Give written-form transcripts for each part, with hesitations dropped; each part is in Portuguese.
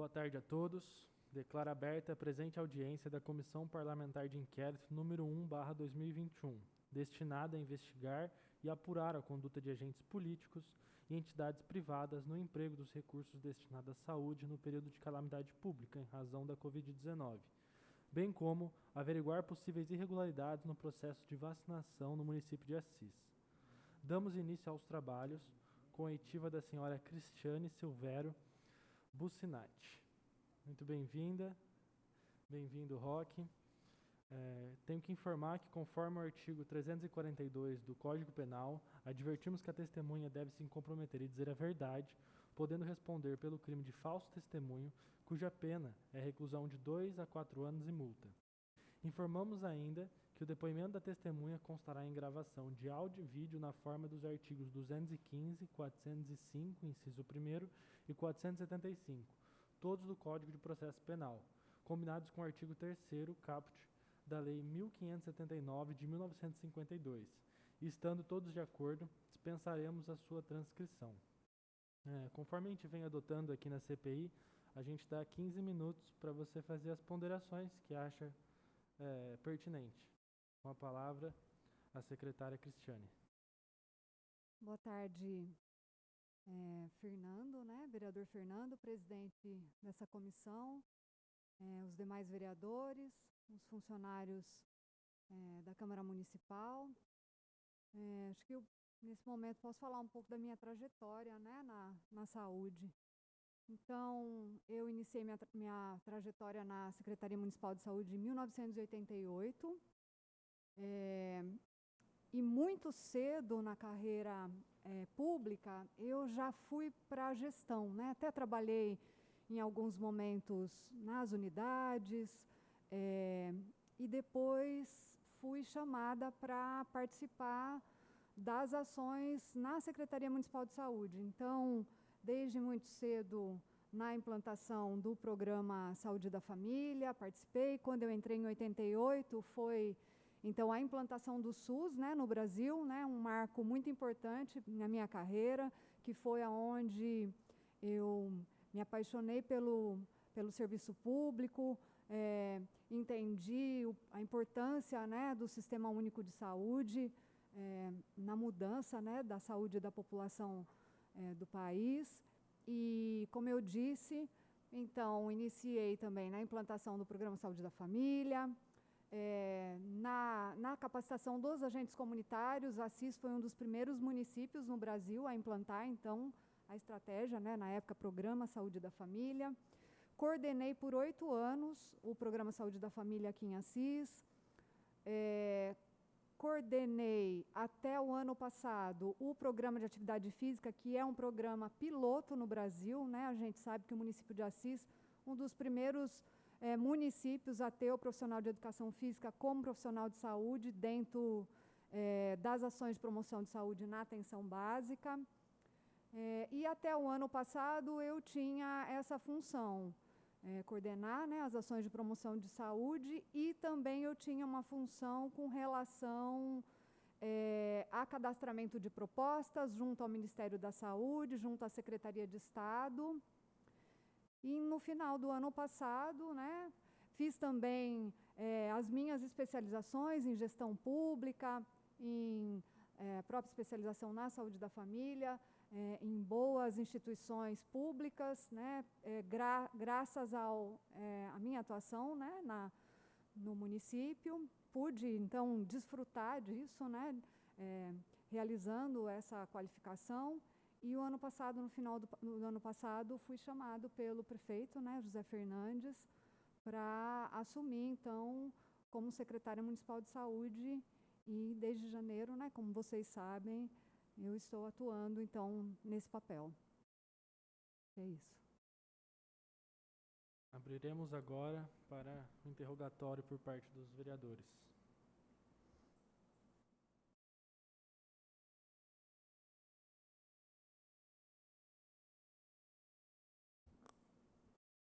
Boa tarde a todos. Declaro aberta a presente audiência da Comissão Parlamentar de Inquérito número 1/2021, destinada a investigar e apurar a conduta de agentes políticos e entidades privadas no emprego dos recursos destinados à saúde no período de calamidade pública em razão da Covid-19, bem como averiguar possíveis irregularidades no processo de vacinação no município de Assis. Damos início aos trabalhos com a oitiva da senhora Cristiane Silvério Bucinatti. Muito bem-vinda. Bem-vindo, Roque. Tenho que informar que, conforme o artigo 342 do Código Penal, advertimos que a testemunha deve se comprometer e dizer a verdade, podendo responder pelo crime de falso testemunho, cuja pena é reclusão de 2 a 4 anos e multa. Informamos ainda que o depoimento da testemunha constará em gravação de áudio e vídeo na forma dos artigos 215, 405, inciso 1º e 475, todos do Código de Processo Penal, combinados com o artigo 3º, caput, da Lei 1579 de 1952. E estando todos de acordo, dispensaremos a sua transcrição. Conforme a gente vem adotando aqui na CPI, a gente dá 15 minutos para você fazer as ponderações que acha pertinente. Com a palavra, a secretária Cristiane. Boa tarde, Fernando, vereador Fernando, presidente dessa comissão, os demais vereadores, os funcionários da Câmara Municipal. Acho que nesse momento posso falar um pouco da minha trajetória na saúde. Então, eu iniciei minha trajetória na Secretaria Municipal de Saúde em 1988, e muito cedo na carreira pública eu já fui para a gestão, Até trabalhei em alguns momentos nas unidades, e depois fui chamada para participar das ações na Secretaria Municipal de Saúde. Então, desde muito cedo na implantação do programa Saúde da Família, participei. Quando eu entrei em 88, foi então a implantação do SUS no Brasil, um marco muito importante na minha carreira, que foi aonde eu me apaixonei pelo serviço público, entendi a importância do Sistema Único de Saúde, na mudança da saúde da população do país. E, como eu disse, então, iniciei também na implantação do Programa Saúde da Família, na capacitação dos agentes comunitários. Assis foi um dos primeiros municípios no Brasil a implantar, então, a estratégia, na época, Programa Saúde da Família. Coordenei por 8 anos o Programa Saúde da Família aqui em Assis. Coordenei até o ano passado o Programa de Atividade Física, que é um programa piloto no Brasil, A gente sabe que o município de Assis, um dos primeiros municípios a ter o profissional de educação física como profissional de saúde dentro das ações de promoção de saúde na atenção básica. E até o ano passado eu tinha essa função, coordenar as ações de promoção de saúde, e também eu tinha uma função com relação a cadastramento de propostas junto ao Ministério da Saúde, junto à Secretaria de Estado. E no final do ano passado, fiz também as minhas especializações em gestão pública, em própria especialização na saúde da família, em boas instituições públicas, graças à minha atuação no município. Pude, então, desfrutar disso, realizando essa qualificação. E o ano passado, no final do ano passado, fui chamado pelo prefeito, José Fernandes, para assumir, então, como secretária municipal de saúde. E desde janeiro, como vocês sabem, eu estou atuando, então, nesse papel. É isso. Abriremos agora para o interrogatório por parte dos vereadores.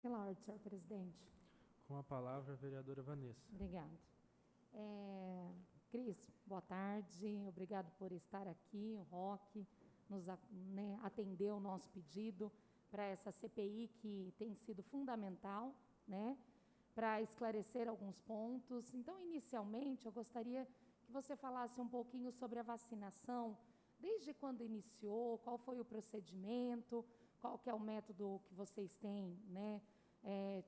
Pela ordem, senhor presidente. Com a palavra, a vereadora Vanessa. Obrigado. Cris, boa tarde. Obrigado por estar aqui. O Roque nos atendeu o nosso pedido para essa CPI que tem sido fundamental, né, para esclarecer alguns pontos. Então, inicialmente, eu gostaria que você falasse um pouquinho sobre a vacinação, desde quando iniciou, qual foi o procedimento, qual que é o método que vocês têm, né,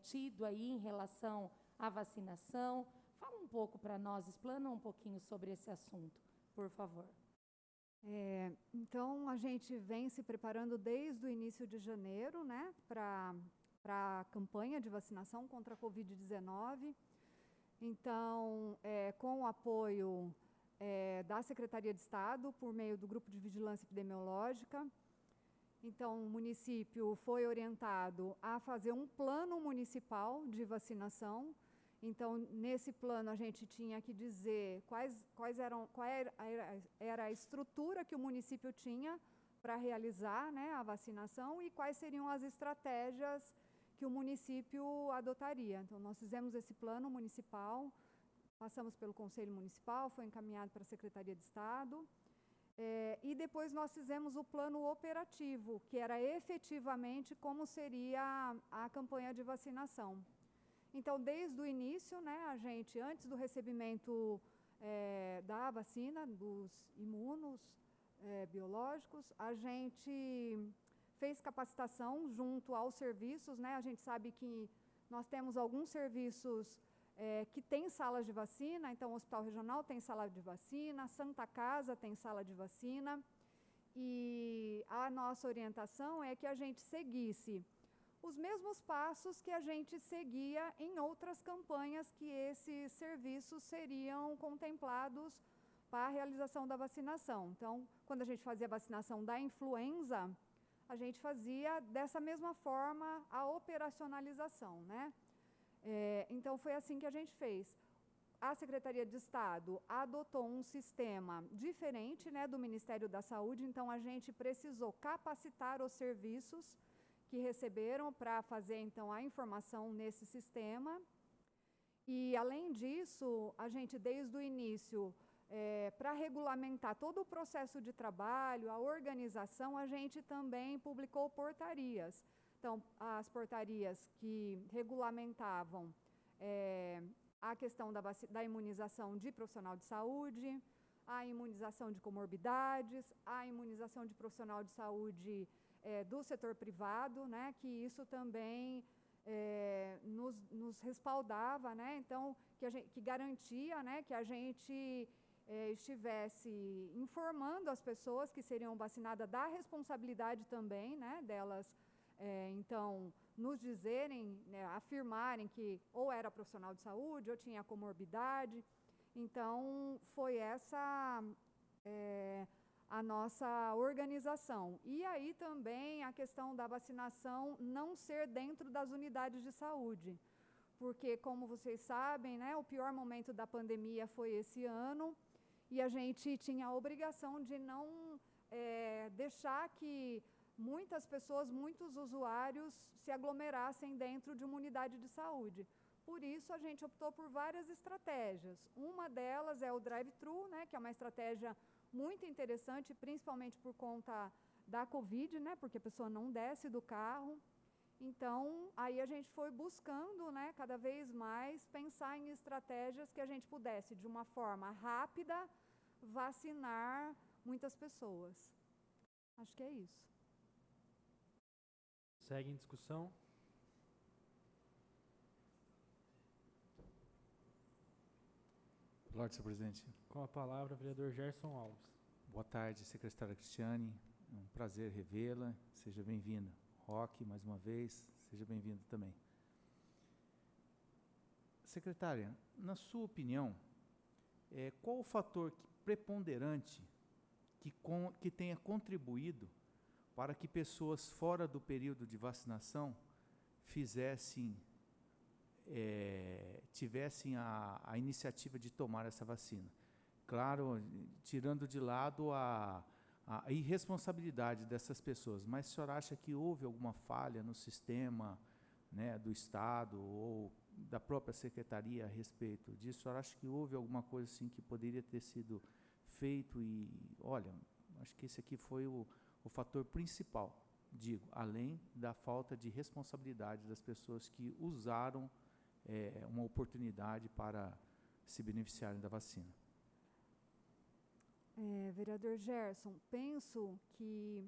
tido aí em relação à vacinação. Fala um pouco para nós, explana um pouquinho sobre esse assunto, por favor. Então, a gente vem se preparando desde o início de janeiro, né, para a campanha de vacinação contra a Covid-19. Então, com o apoio da Secretaria de Estado, por meio do Grupo de Vigilância Epidemiológica. Então, o município foi orientado a fazer um plano municipal de vacinação. Então, nesse plano, a gente tinha que dizer qual era a estrutura que o município tinha para realizar, né, a vacinação e quais seriam as estratégias que o município adotaria. Então, nós fizemos esse plano municipal, passamos pelo Conselho Municipal, foi encaminhado para a Secretaria de Estado, e depois nós fizemos o plano operativo, que era efetivamente como seria a campanha de vacinação. Então, desde o início, né, a gente, antes do recebimento da vacina, dos imunos biológicos, a gente fez capacitação junto aos serviços, né? A gente sabe que nós temos alguns serviços que têm salas de vacina, então o Hospital Regional tem sala de vacina, Santa Casa tem sala de vacina, e a nossa orientação é que a gente seguisse os mesmos passos que a gente seguia em outras campanhas que esses serviços seriam contemplados para a realização da vacinação. Então, quando a gente fazia a vacinação da influenza, a gente fazia dessa mesma forma a operacionalização, né? Então, foi assim que a gente fez. A Secretaria de Estado adotou um sistema diferente, né, do Ministério da Saúde, então a gente precisou capacitar os serviços que receberam para fazer, então, a informação nesse sistema. E, além disso, a gente, desde o início, para regulamentar todo o processo de trabalho, a organização, a gente também publicou portarias. Então, as portarias que regulamentavam a questão da imunização de profissional de saúde, a imunização de comorbidades, a imunização de profissional de saúde do setor privado, né, que isso também nos respaldava, né, então, que garantia, né, que a gente estivesse informando as pessoas que seriam vacinadas da responsabilidade também, né, delas, então, nos dizerem, né, afirmarem que ou era profissional de saúde ou tinha comorbidade. Então, foi essa a nossa organização. E aí também a questão da vacinação não ser dentro das unidades de saúde, porque, como vocês sabem, né, o pior momento da pandemia foi esse ano, e a gente tinha a obrigação de não deixar que muitas pessoas, muitos usuários se aglomerassem dentro de uma unidade de saúde. Por isso, a gente optou por várias estratégias. Uma delas é o drive-thru, né, que é uma estratégia muito interessante, principalmente por conta da Covid, né, porque a pessoa não desce do carro. Então, aí a gente foi buscando, né, cada vez mais pensar em estratégias que a gente pudesse, de uma forma rápida, vacinar muitas pessoas. Acho que é isso. Segue em discussão. Boa tarde, senhor presidente. Com a palavra, o vereador Gerson Alves. Boa tarde, secretária Cristiane. É um prazer revê-la. Seja bem-vinda. Roque, mais uma vez, seja bem-vindo também. Secretária, na sua opinião, qual o fator preponderante que tenha contribuído para que pessoas fora do período de vacinação tivessem a iniciativa de tomar essa vacina? Claro, tirando de lado a irresponsabilidade dessas pessoas, mas o senhor acha que houve alguma falha no sistema, né, do Estado ou da própria Secretaria a respeito disso? O senhor acha que houve alguma coisa assim que poderia ter sido feito e, olha, acho que esse aqui foi o fator principal digo, além da falta de responsabilidade das pessoas que usaram uma oportunidade para se beneficiarem da vacina. Vereador Gerson, penso que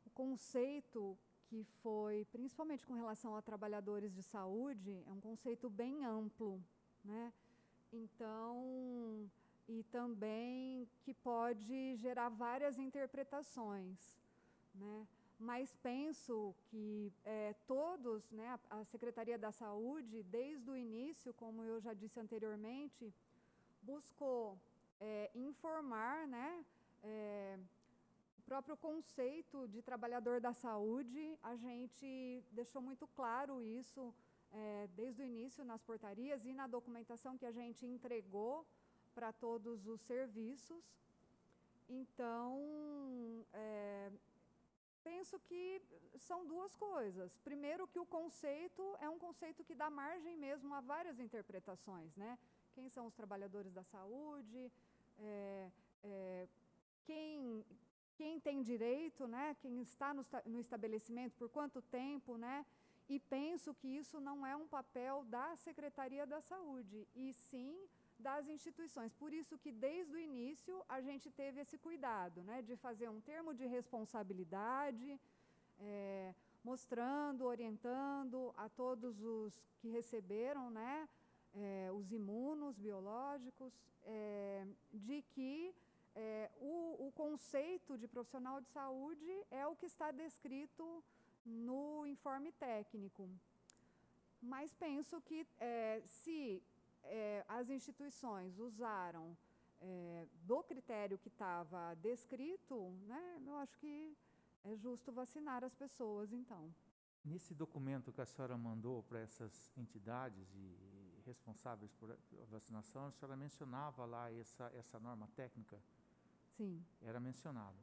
o conceito que foi, principalmente com relação a trabalhadores de saúde, é um conceito bem amplo, né? Então, e também que pode gerar várias interpretações, né? Mas penso que todos, né, a Secretaria da Saúde, desde o início, como eu já disse anteriormente, buscou informar, né, o próprio conceito de trabalhador da saúde. A gente deixou muito claro isso desde o início nas portarias e na documentação que a gente entregou para todos os serviços. Então, penso que são duas coisas. Primeiro, que o conceito é um conceito que dá margem mesmo a várias interpretações, né? Quem são os trabalhadores da saúde, quem tem direito, né? Quem está no estabelecimento, por quanto tempo, né? E penso que isso não é um papel da Secretaria da Saúde, e sim das instituições. Por isso que desde o início a gente teve esse cuidado, né, de fazer um termo de responsabilidade, mostrando, orientando a todos os que receberam, né, os imunos biológicos, de que o conceito de profissional de saúde é o que está descrito no informe técnico. Mas penso que se as instituições usaram do critério que estava descrito, né, eu acho que é justo vacinar as pessoas, então. Nesse documento que a senhora mandou para essas entidades e responsáveis por vacinação, a senhora mencionava lá essa norma técnica? Sim. Era mencionado.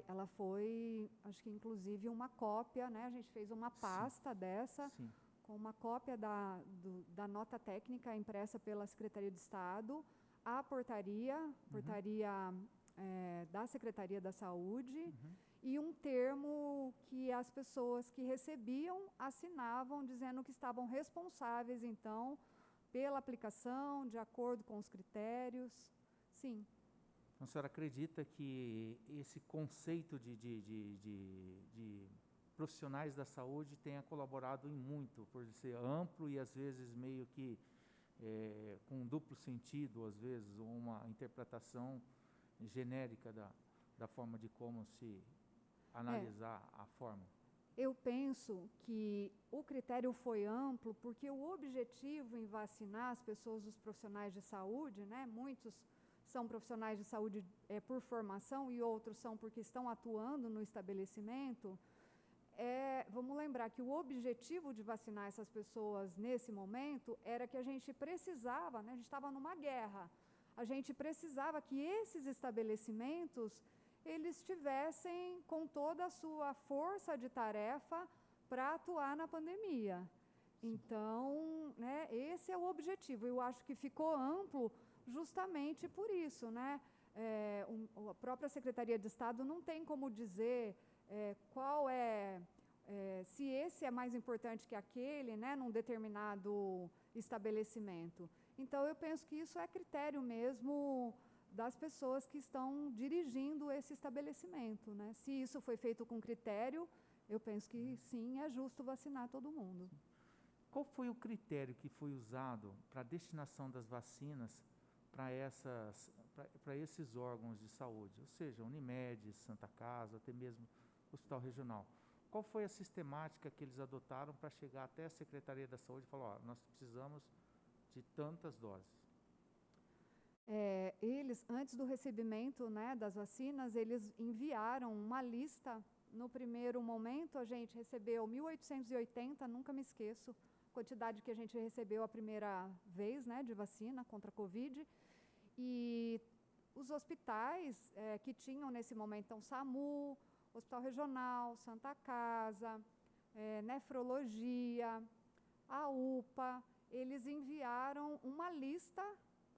Ela foi, acho que inclusive uma cópia, né? A gente fez uma pasta dessa, Sim. Com uma cópia da nota técnica impressa pela Secretaria de Estado, a portaria da Secretaria da Saúde, e um termo que as pessoas que recebiam assinavam, dizendo que estavam responsáveis, então, pela aplicação, de acordo com os critérios. Sim. Então, a senhora acredita que esse conceito de profissionais da saúde tenha colaborado em muito, por ser amplo e às vezes meio que com duplo sentido, às vezes, ou uma interpretação genérica da forma de como se analisar a forma? Eu penso que o critério foi amplo porque o objetivo em vacinar as pessoas, os profissionais de saúde, né, muitos são profissionais de saúde por formação e outros são porque estão atuando no estabelecimento. Vamos lembrar que o objetivo de vacinar essas pessoas nesse momento era que a gente precisava, né, a gente estava numa guerra, a gente precisava que esses estabelecimentos eles tivessem com toda a sua força de tarefa para atuar na pandemia. Então, né, esse é o objetivo. Eu acho que ficou amplo justamente por isso, né? A própria Secretaria de Estado não tem como dizer qual se esse é mais importante que aquele, né, num determinado estabelecimento. Então, eu penso que isso é critério mesmo das pessoas que estão dirigindo esse estabelecimento, né? Se isso foi feito com critério, eu penso que sim, é justo vacinar todo mundo. Qual foi o critério que foi usado para a destinação das vacinas para esses órgãos de saúde, ou seja, Unimed, Santa Casa, até mesmo Hospital Regional? Qual foi a sistemática que eles adotaram para chegar até a Secretaria da Saúde e falar, nós precisamos de tantas doses? Eles, antes do recebimento, né, das vacinas, eles enviaram uma lista. No primeiro momento, a gente recebeu 1.880, nunca me esqueço, quantidade que a gente recebeu a primeira vez, né, de vacina contra a Covid. E os hospitais que tinham nesse momento, então, SAMU, Hospital Regional, Santa Casa, Nefrologia, a UPA, eles enviaram uma lista.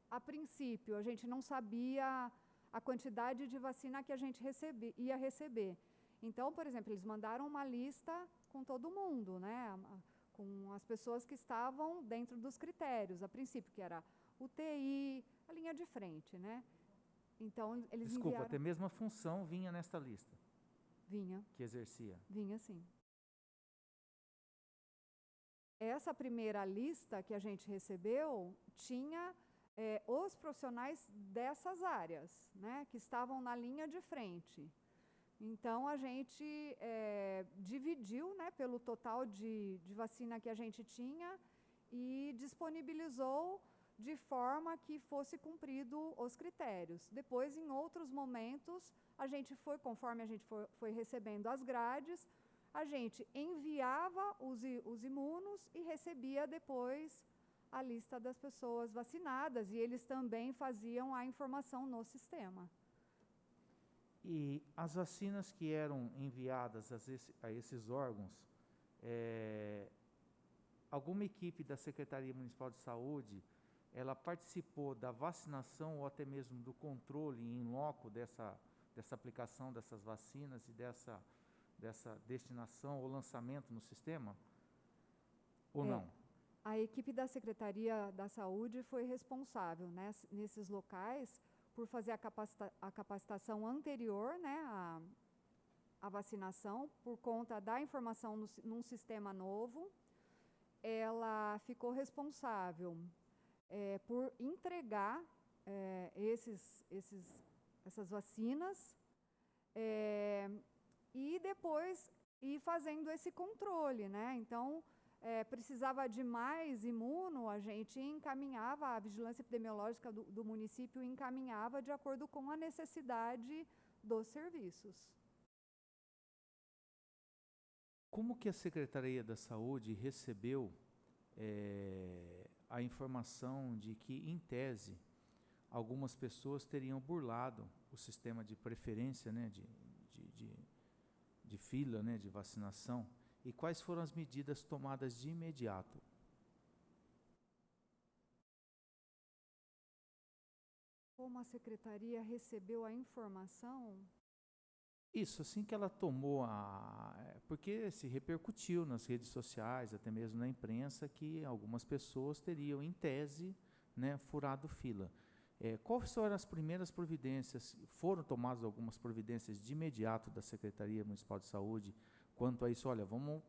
A princípio, a gente não sabia a quantidade de vacina que a gente ia receber. Então, por exemplo, eles mandaram uma lista com todo mundo, né? Com as pessoas que estavam dentro dos critérios, a princípio, que era UTI, a linha de frente, né? Então, eles Desculpa, enviaram... até mesmo a função vinha nesta lista Vinha, que exercia. vinha sim. Essa primeira lista que a gente recebeu tinha os profissionais dessas áreas, né, que estavam na linha de frente. Então, a gente dividiu, né, pelo total de vacina que a gente tinha e disponibilizou de forma que fosse cumprido os critérios. Depois, em outros momentos, a gente foi, conforme a gente foi recebendo as grades, a gente enviava os imunos e recebia depois a lista das pessoas vacinadas, e eles também faziam a informação no sistema. E as vacinas que eram enviadas a esses órgãos, alguma equipe da Secretaria Municipal de Saúde, ela participou da vacinação ou até mesmo do controle em loco dessa aplicação dessas vacinas e dessa destinação ou lançamento no sistema? Ou não? A equipe da Secretaria da Saúde foi responsável, né, nesses locais por fazer a capacitação anterior, né, à vacinação, por conta da informação num sistema novo. Ela ficou responsável por entregar essas vacinas e depois ir fazendo esse controle, né? Então, precisava de mais imuno, a gente encaminhava, a vigilância epidemiológica do município encaminhava de acordo com a necessidade dos serviços. Como que a Secretaria da Saúde recebeu a informação de que, em tese, algumas pessoas teriam burlado o sistema de preferência, né, de fila, né, de vacinação? E quais foram as medidas tomadas de imediato? Como a Secretaria recebeu a informação? Isso, assim que ela tomou porque se repercutiu nas redes sociais, até mesmo na imprensa, que algumas pessoas teriam, em tese, né, furado fila. Quais foram as primeiras providências? Foram tomadas algumas providências de imediato da Secretaria Municipal de Saúde quanto a isso? Olha, vamos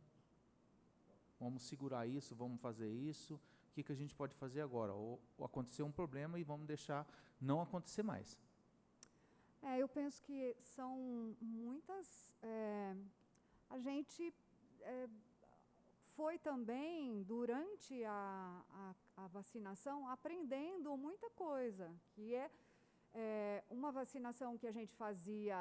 segurar isso, vamos fazer isso, o que a gente pode fazer agora? Ou aconteceu um problema e vamos deixar não acontecer mais. Eu penso que são muitas... a gente foi também, durante a vacinação, aprendendo muita coisa, que uma vacinação que a gente fazia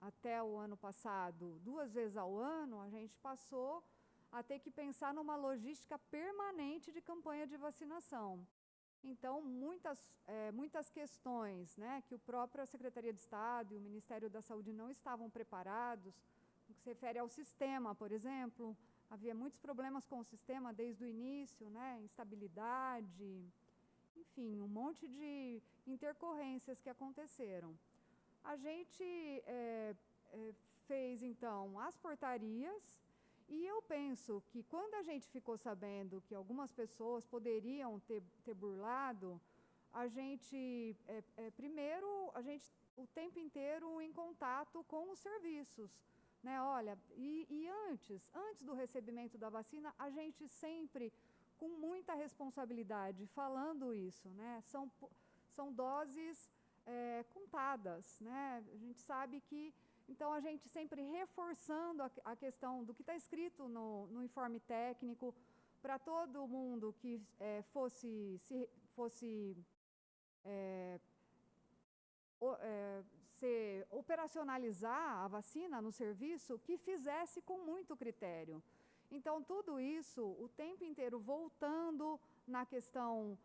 até o ano passado, 2 vezes ao ano, a gente passou a ter que pensar numa logística permanente de campanha de vacinação. Então, muitas questões, né, que a própria Secretaria de Estado e o Ministério da Saúde não estavam preparados, no que se refere ao sistema, por exemplo, havia muitos problemas com o sistema desde o início, né, instabilidade, enfim, um monte de intercorrências que aconteceram. A gente fez, então, as portarias, e eu penso que quando a gente ficou sabendo que algumas pessoas poderiam ter burlado, a gente, primeiro, o tempo inteiro em contato com os serviços, né? Olha, e antes do recebimento da vacina, a gente sempre, com muita responsabilidade, falando isso, né? São doses contadas, né? A gente sabe que... Então, a gente sempre reforçando a questão do que está escrito no informe técnico, para todo mundo que fosse operacionalizar a vacina no serviço, que fizesse com muito critério. Então, tudo isso, o tempo inteiro, voltando na questão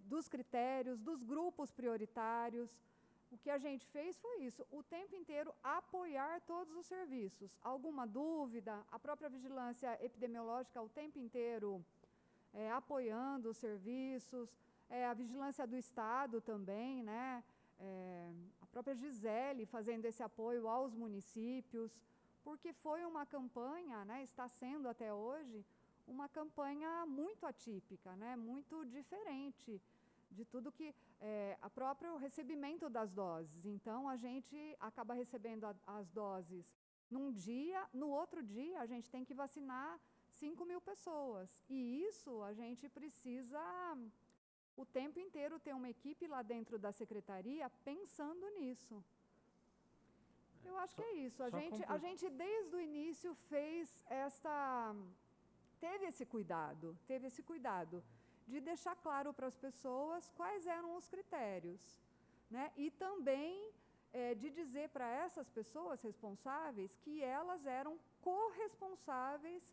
dos critérios, dos grupos prioritários. O que a gente fez foi isso, o tempo inteiro apoiar todos os serviços. Alguma dúvida, a própria vigilância epidemiológica o tempo inteiro apoiando os serviços, a vigilância do Estado também, né? A própria Gisele fazendo esse apoio aos municípios, porque foi uma campanha, né, está sendo até hoje, uma campanha muito atípica, né, muito diferente de tudo que a próprio recebimento das doses. Então, a gente acaba recebendo as doses num dia, no outro dia a gente tem que vacinar 5.000 pessoas. E isso a gente precisa o tempo inteiro ter uma equipe lá dentro da secretaria pensando nisso. Eu acho que é isso. A gente desde o início teve esse cuidado de deixar claro para as pessoas quais eram os critérios, né? E também de dizer para essas pessoas responsáveis que elas eram corresponsáveis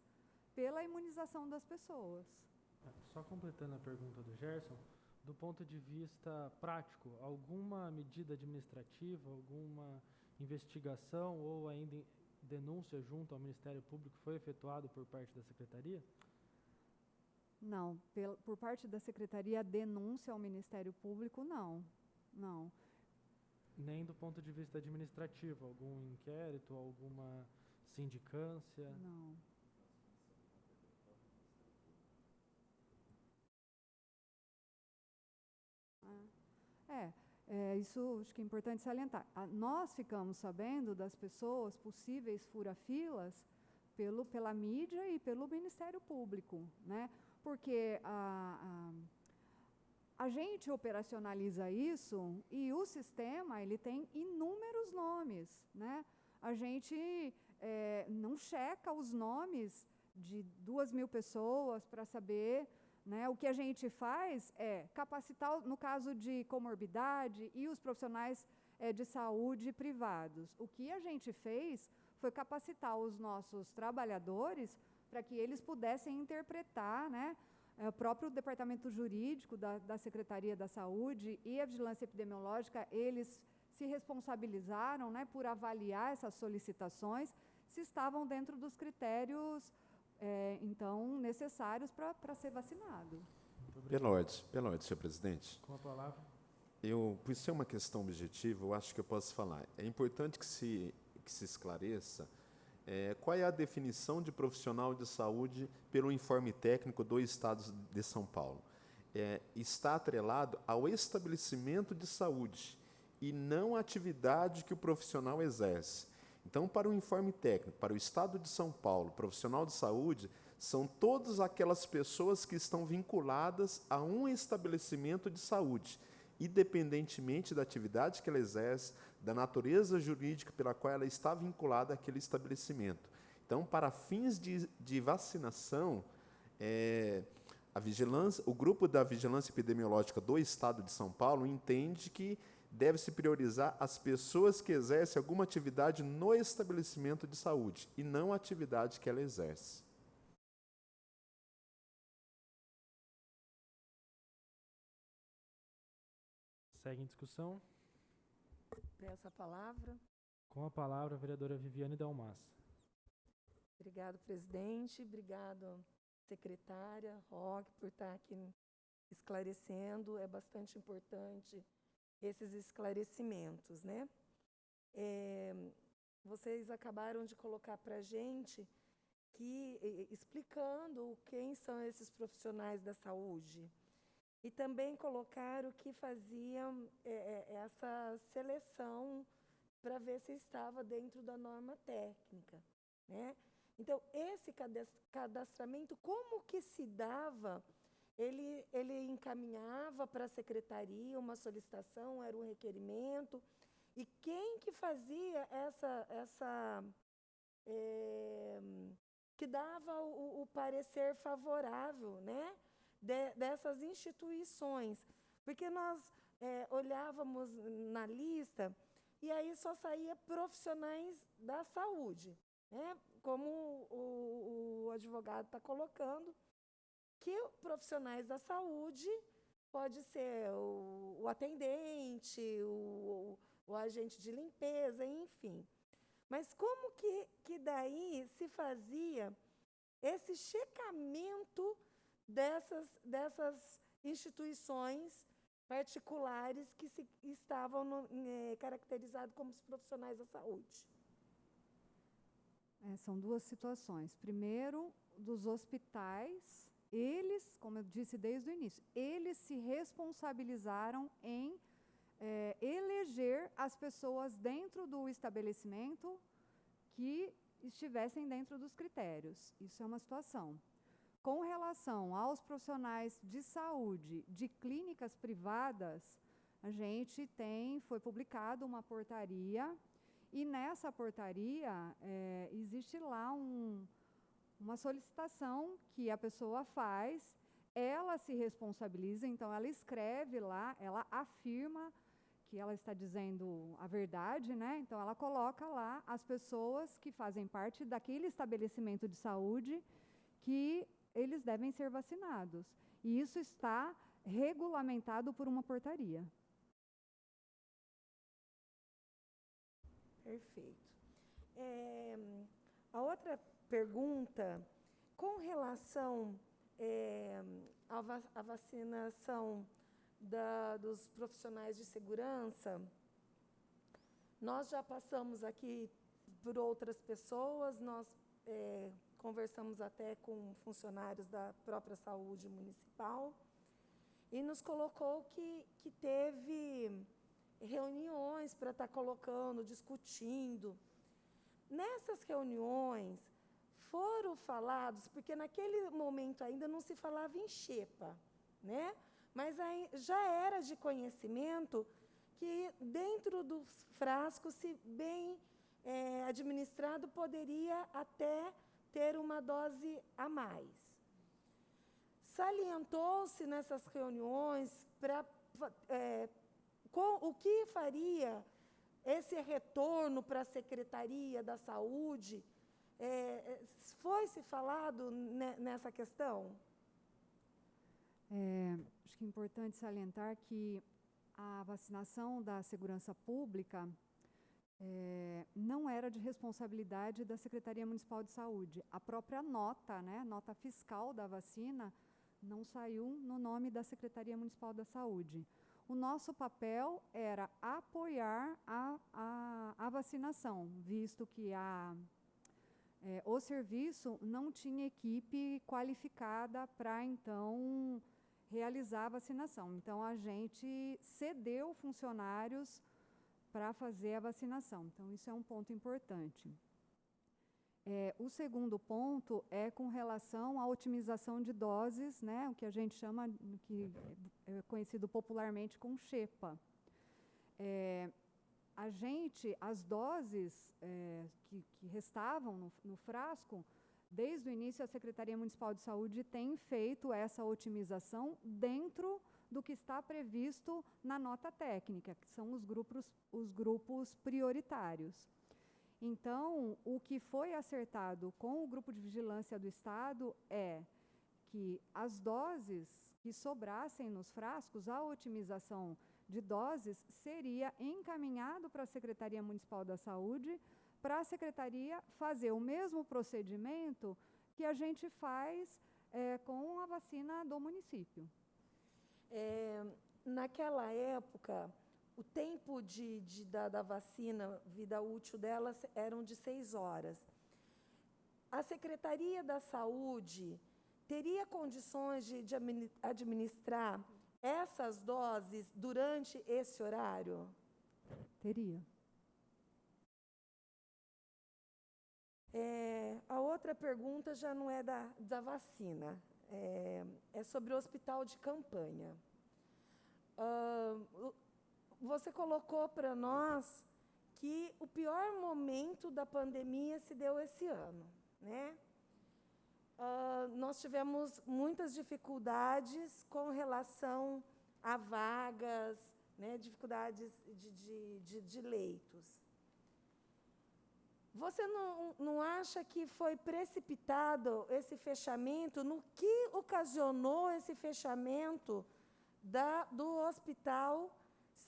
pela imunização das pessoas. Só completando a pergunta do Gerson, do ponto de vista prático, alguma medida administrativa, alguma investigação ou ainda denúncia junto ao Ministério Público foi efetuado por parte da Secretaria? Não, por parte da Secretaria, denúncia ao Ministério Público, não. Nem do ponto de vista administrativo, algum inquérito, alguma sindicância? Não. Isso acho que é importante salientar. Nós ficamos sabendo das pessoas, possíveis fura-filas, pela mídia e pelo Ministério Público, né? Porque a gente operacionaliza isso e o sistema ele tem inúmeros nomes, né? A gente não checa os nomes de 2.000 pessoas para saber, né? O que a gente faz é capacitar, no caso de comorbidade, e os profissionais de saúde privados. O que a gente fez foi capacitar os nossos trabalhadores para que eles pudessem interpretar, né? O próprio departamento jurídico da Secretaria da Saúde e a Vigilância Epidemiológica, eles se responsabilizaram, né, por avaliar essas solicitações, se estavam dentro dos critérios então, necessários para ser vacinado. Pela ordem, senhor presidente. Com a palavra. Por ser uma questão objetiva, eu acho que eu posso falar. É importante que se esclareça qual é a definição de profissional de saúde pelo informe técnico do Estado de São Paulo. Está atrelado ao estabelecimento de saúde e não à atividade que o profissional exerce. Então, para o informe técnico, para o Estado de São Paulo, profissional de saúde, são todas aquelas pessoas que estão vinculadas a um estabelecimento de saúde, independentemente da atividade que ela exerce, da natureza jurídica pela qual ela está vinculada àquele estabelecimento. Então, para fins de vacinação, o grupo da Vigilância Epidemiológica do Estado de São Paulo entende que deve-se priorizar as pessoas que exercem alguma atividade no estabelecimento de saúde e não a atividade que ela exerce. Segue em discussão. Peço a palavra. Com a palavra, a vereadora Viviane Dalmas. Obrigado, presidente. Obrigado, secretária Roque, por estar aqui esclarecendo. É bastante importante esses esclarecimentos, né? Vocês acabaram de colocar para a gente explicando quem são esses profissionais da saúde. E também colocaram que faziam essa seleção para ver se estava dentro da norma técnica, né? Então, esse cadastramento, como que se dava? Ele encaminhava para a secretaria uma solicitação, era um requerimento, e quem que fazia que dava o parecer favorável, né, dessas instituições? Porque nós olhávamos na lista e aí só saía profissionais da saúde, né, como o advogado está colocando, que profissionais da saúde pode ser o atendente, o agente de limpeza, enfim. Mas como que daí se fazia esse checamento dessas instituições particulares que estavam caracterizados como os profissionais da saúde? São duas situações. Primeiro, dos hospitais, eles, como eu disse desde o início, eles se responsabilizaram em eleger as pessoas dentro do estabelecimento que estivessem dentro dos critérios. Isso é uma situação. Com relação aos profissionais de saúde de clínicas privadas, a gente foi publicado uma portaria, e nessa portaria existe lá uma solicitação que a pessoa faz, ela se responsabiliza, então ela escreve lá, ela afirma que ela está dizendo a verdade, né? Então ela coloca lá as pessoas que fazem parte daquele estabelecimento de saúde que eles devem ser vacinados. E isso está regulamentado por uma portaria. Perfeito. A outra pergunta, com relação à vacinação dos profissionais de segurança, nós já passamos aqui por outras pessoas, nós conversamos até com funcionários da própria saúde municipal, e nos colocou que teve reuniões para estar colocando, discutindo. Nessas reuniões foram falados, porque naquele momento ainda não se falava em xepa, né? Mas aí já era de conhecimento que dentro dos frascos, se bem administrado, poderia até ter uma dose a mais. Salientou-se nessas reuniões o que faria esse retorno para a Secretaria da Saúde. Foi-se falado nessa questão? Acho que é importante salientar que a vacinação da segurança pública não era de responsabilidade da Secretaria Municipal de Saúde. A própria nota, né, nota fiscal da vacina, não saiu no nome da Secretaria Municipal da Saúde. O nosso papel era apoiar a vacinação, visto que o serviço não tinha equipe qualificada para, então, realizar a vacinação. Então, a gente cedeu funcionários para fazer a vacinação. Então, isso é um ponto importante. O segundo ponto é com relação à otimização de doses, né, o que a gente chama, que é conhecido popularmente como xepa. As doses que restavam no frasco, desde o início a Secretaria Municipal de Saúde tem feito essa otimização dentro do que está previsto na nota técnica, que são os grupos prioritários. Então, o que foi acertado com o Grupo de Vigilância do Estado é que as doses que sobrassem nos frascos, a otimização de doses seria encaminhado para a Secretaria Municipal da Saúde, para a Secretaria fazer o mesmo procedimento que a gente faz com a vacina do município. Naquela época, o tempo da vacina, vida útil delas, eram de 6 horas. A Secretaria da Saúde teria condições de administrar essas doses durante esse horário? Teria. A outra pergunta já não é da vacina, é sobre o hospital de campanha. Você colocou para nós que o pior momento da pandemia se deu esse ano, né? Nós tivemos muitas dificuldades com relação a vagas, né, dificuldades de leitos. Você não acha que foi precipitado esse fechamento? No que ocasionou esse fechamento do hospital,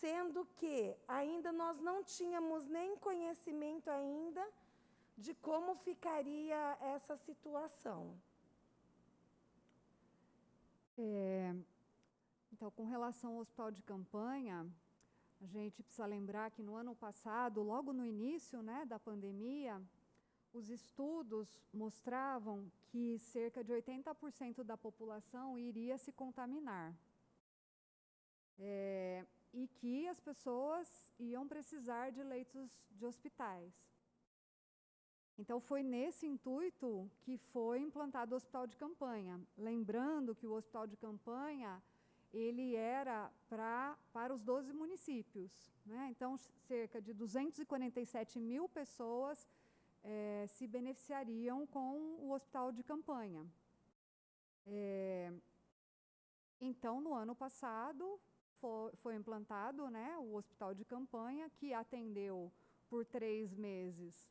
sendo que ainda nós não tínhamos nem conhecimento ainda de como ficaria essa situação? Então, com relação ao hospital de campanha, a gente precisa lembrar que no ano passado, logo no início, né, da pandemia, os estudos mostravam que cerca de 80% da população iria se contaminar. E que as pessoas iam precisar de leitos de hospitais. Então, foi nesse intuito que foi implantado o hospital de campanha. Lembrando que o hospital de campanha, ele era para os 12 municípios, né? Então, cerca de 247 mil pessoas se beneficiariam com o hospital de campanha. Então, no ano passado, foi implantado, né, o hospital de campanha, que atendeu por 3 meses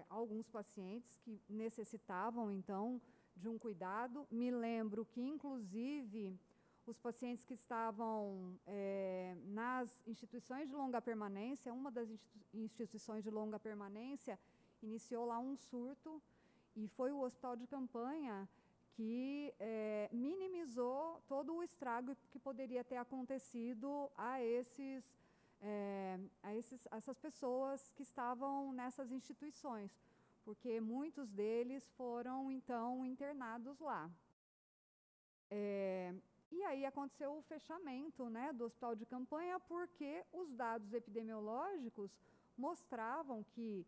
alguns pacientes que necessitavam, então, de um cuidado. Me lembro que, inclusive, os pacientes que estavam nas instituições de longa permanência, uma das instituições de longa permanência iniciou lá um surto, e foi o hospital de campanha que minimizou todo o estrago que poderia ter acontecido a essas pessoas que estavam nessas instituições, porque muitos deles foram, então, internados lá. E aí aconteceu o fechamento, né, do hospital de campanha, porque os dados epidemiológicos mostravam que,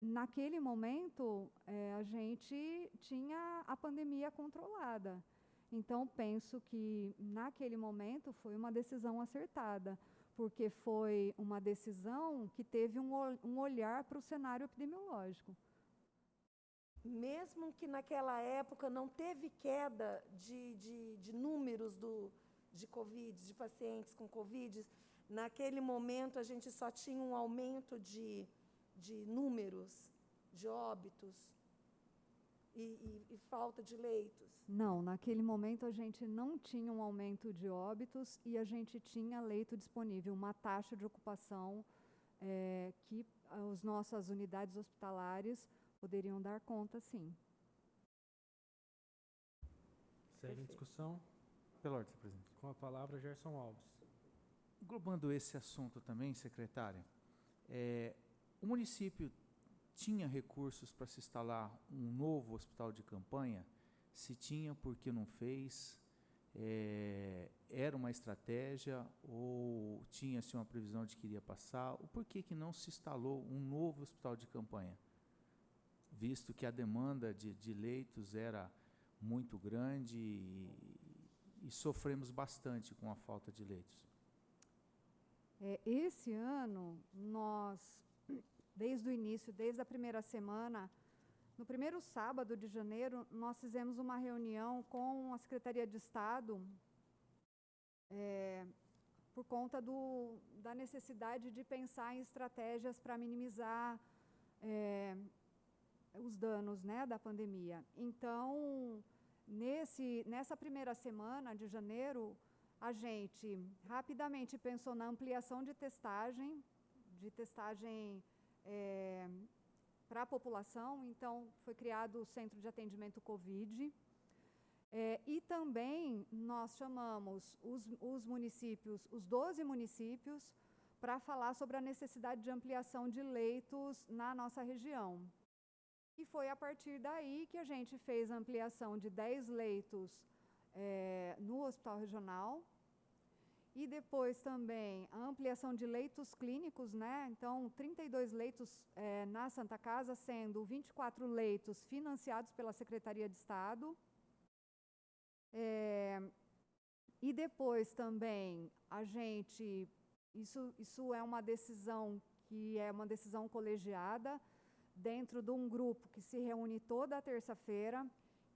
naquele momento, a gente tinha a pandemia controlada. Então, penso que, naquele momento, foi uma decisão acertada, porque foi uma decisão que teve um olhar para o cenário epidemiológico. Mesmo que naquela época não teve queda de números de Covid, de pacientes com Covid, naquele momento a gente só tinha um aumento de números, de óbitos e falta de leitos? Não, naquele momento a gente não tinha um aumento de óbitos e a gente tinha leito disponível, uma taxa de ocupação que as nossas unidades hospitalares poderiam dar conta, sim. Segue em discussão. Pela ordem, senhor presidente. Com a palavra, Gerson Alves. Englobando esse assunto também, secretária, o município tinha recursos para se instalar um novo hospital de campanha? Se tinha, por que não fez? Era uma estratégia ou tinha-se uma previsão de que iria passar? O porquê que não se instalou um novo hospital de campanha? Visto que a demanda de leitos era muito grande e sofremos bastante com a falta de leitos. Esse ano, nós, desde o início, desde a primeira semana, no primeiro sábado de janeiro, nós fizemos uma reunião com a Secretaria de Estado por conta da necessidade de pensar em estratégias para minimizar os danos, né, da pandemia. Então, nessa primeira semana de janeiro, a gente rapidamente pensou na ampliação de testagem para a população. Então, foi criado o Centro de Atendimento Covid. E também nós chamamos os municípios, os 12 municípios, para falar sobre a necessidade de ampliação de leitos na nossa região. E foi a partir daí que a gente fez a ampliação de 10 leitos no Hospital Regional, e depois também a ampliação de leitos clínicos, né? Então, 32 leitos na Santa Casa, sendo 24 leitos financiados pela Secretaria de Estado. E depois também a gente, isso é uma decisão que é uma decisão colegiada, dentro de um grupo que se reúne toda terça-feira,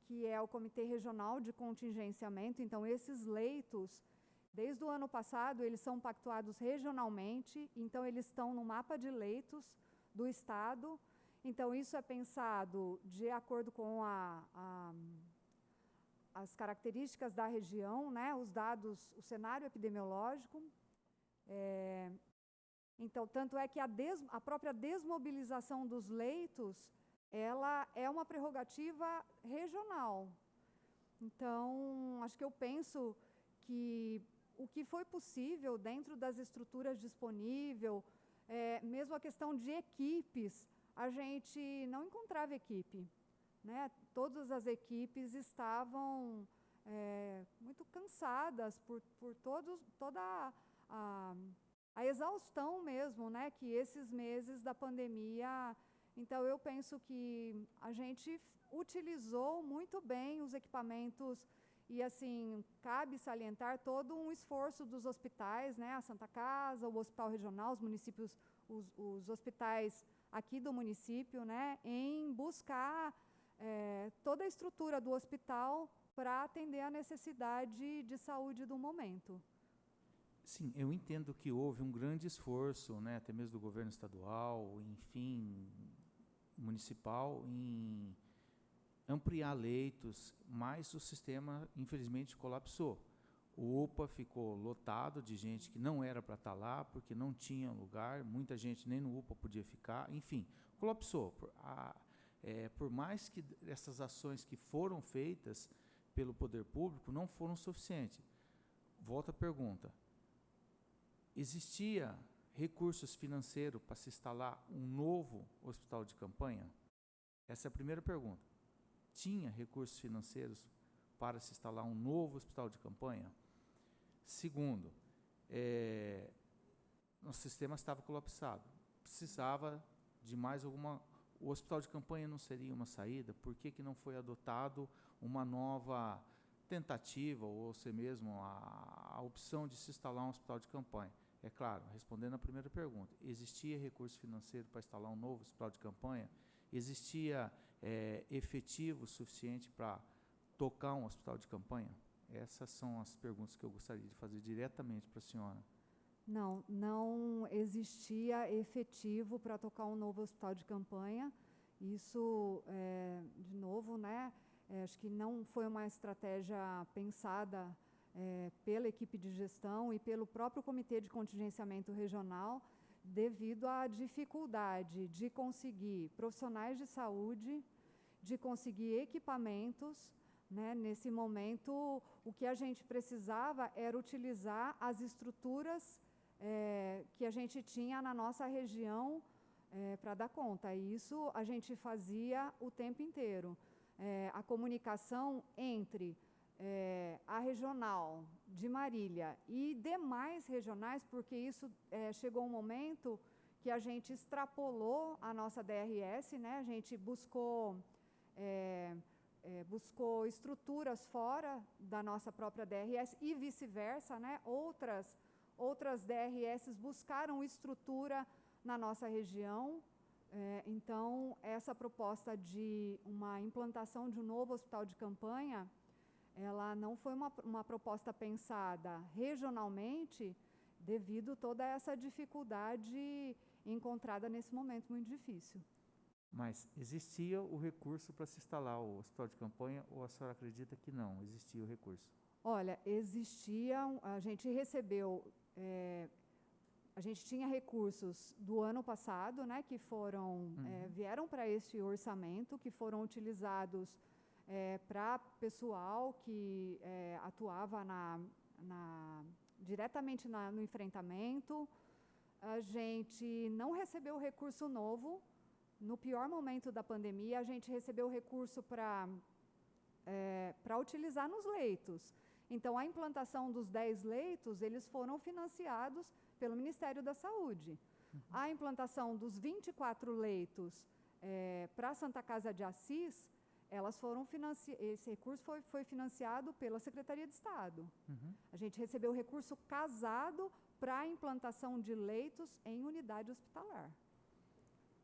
que é o Comitê Regional de Contingenciamento. Então, esses leitos, desde o ano passado, eles são pactuados regionalmente, então eles estão no mapa de leitos do Estado. Então, isso é pensado de acordo com as características da região, né, os dados, o cenário epidemiológico. Então, tanto é que a própria desmobilização dos leitos, ela é uma prerrogativa regional. Então, acho que eu penso que o que foi possível dentro das estruturas disponíveis, mesmo a questão de equipes, a gente não encontrava equipe, né? Todas as equipes estavam muito cansadas por toda a exaustão mesmo, né? Que esses meses da pandemia. Então, eu penso que a gente utilizou muito bem os equipamentos e, assim, cabe salientar todo um esforço dos hospitais, né? A Santa Casa, o Hospital Regional, os municípios, os hospitais aqui do município, né? Em buscar toda a estrutura do hospital para atender a necessidade de saúde do momento. Sim, eu entendo que houve um grande esforço, né, até mesmo do governo estadual, enfim, municipal, em ampliar leitos, mas o sistema, infelizmente, colapsou. O UPA ficou lotado de gente que não era para estar lá, porque não tinha lugar, muita gente nem no UPA podia ficar, enfim, colapsou. Por mais que essas ações que foram feitas pelo poder público não foram suficientes. Volta a pergunta. Existia recursos financeiros para se instalar um novo hospital de campanha? Essa é a primeira pergunta. Tinha recursos financeiros para se instalar um novo hospital de campanha? Segundo, nosso sistema estava colapsado. Precisava de mais alguma... O hospital de campanha não seria uma saída? Por que não foi adotado uma nova tentativa, ou se mesmo a opção de se instalar um hospital de campanha? É claro, respondendo a primeira pergunta, existia recurso financeiro para instalar um novo hospital de campanha? Existia efetivo suficiente para tocar um hospital de campanha? Essas são as perguntas que eu gostaria de fazer diretamente para a senhora. Não existia efetivo para tocar um novo hospital de campanha. Isso, de novo, né, acho que não foi uma estratégia pensada pela equipe de gestão e pelo próprio Comitê de Contingenciamento Regional, devido à dificuldade de conseguir profissionais de saúde, de conseguir equipamentos, né? Nesse momento, o que a gente precisava era utilizar as estruturas que a gente tinha na nossa região para dar conta. E isso a gente fazia o tempo inteiro. A comunicação entre a regional de Marília e demais regionais, porque isso chegou um momento que a gente extrapolou a nossa DRS, né? A gente buscou estruturas fora da nossa própria DRS e vice-versa, né? Outras DRS buscaram estrutura na nossa região. Então, essa proposta de uma implantação de um novo hospital de campanha, ela não foi uma proposta pensada regionalmente, devido a toda essa dificuldade encontrada nesse momento muito difícil. Mas existia o recurso para se instalar o hospital de campanha, ou a senhora acredita que não existia o recurso? Olha, existia, a gente recebeu, a gente tinha recursos do ano passado, né, que vieram para esse orçamento, que foram utilizados para pessoal que atuava diretamente no enfrentamento. A gente não recebeu recurso novo. No pior momento da pandemia, a gente recebeu recurso para utilizar nos leitos. Então, a implantação dos 10 leitos, eles foram financiados pelo Ministério da Saúde. A implantação dos 24 leitos para a Santa Casa de Assis, esse recurso foi financiado pela Secretaria de Estado. A gente recebeu recurso casado para a implantação de leitos em unidade hospitalar.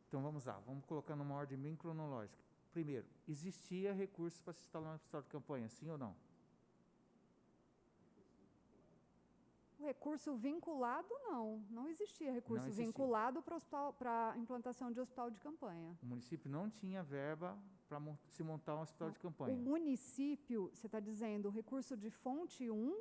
Então vamos lá, vamos colocar numa ordem bem cronológica. Primeiro, existia recurso para se instalar um hospital de campanha, sim ou não? O recurso vinculado, não existia recurso vinculado para a implantação de hospital de campanha. O município não tinha verba para se montar um hospital de campanha? O município, você está dizendo, recurso de fonte 1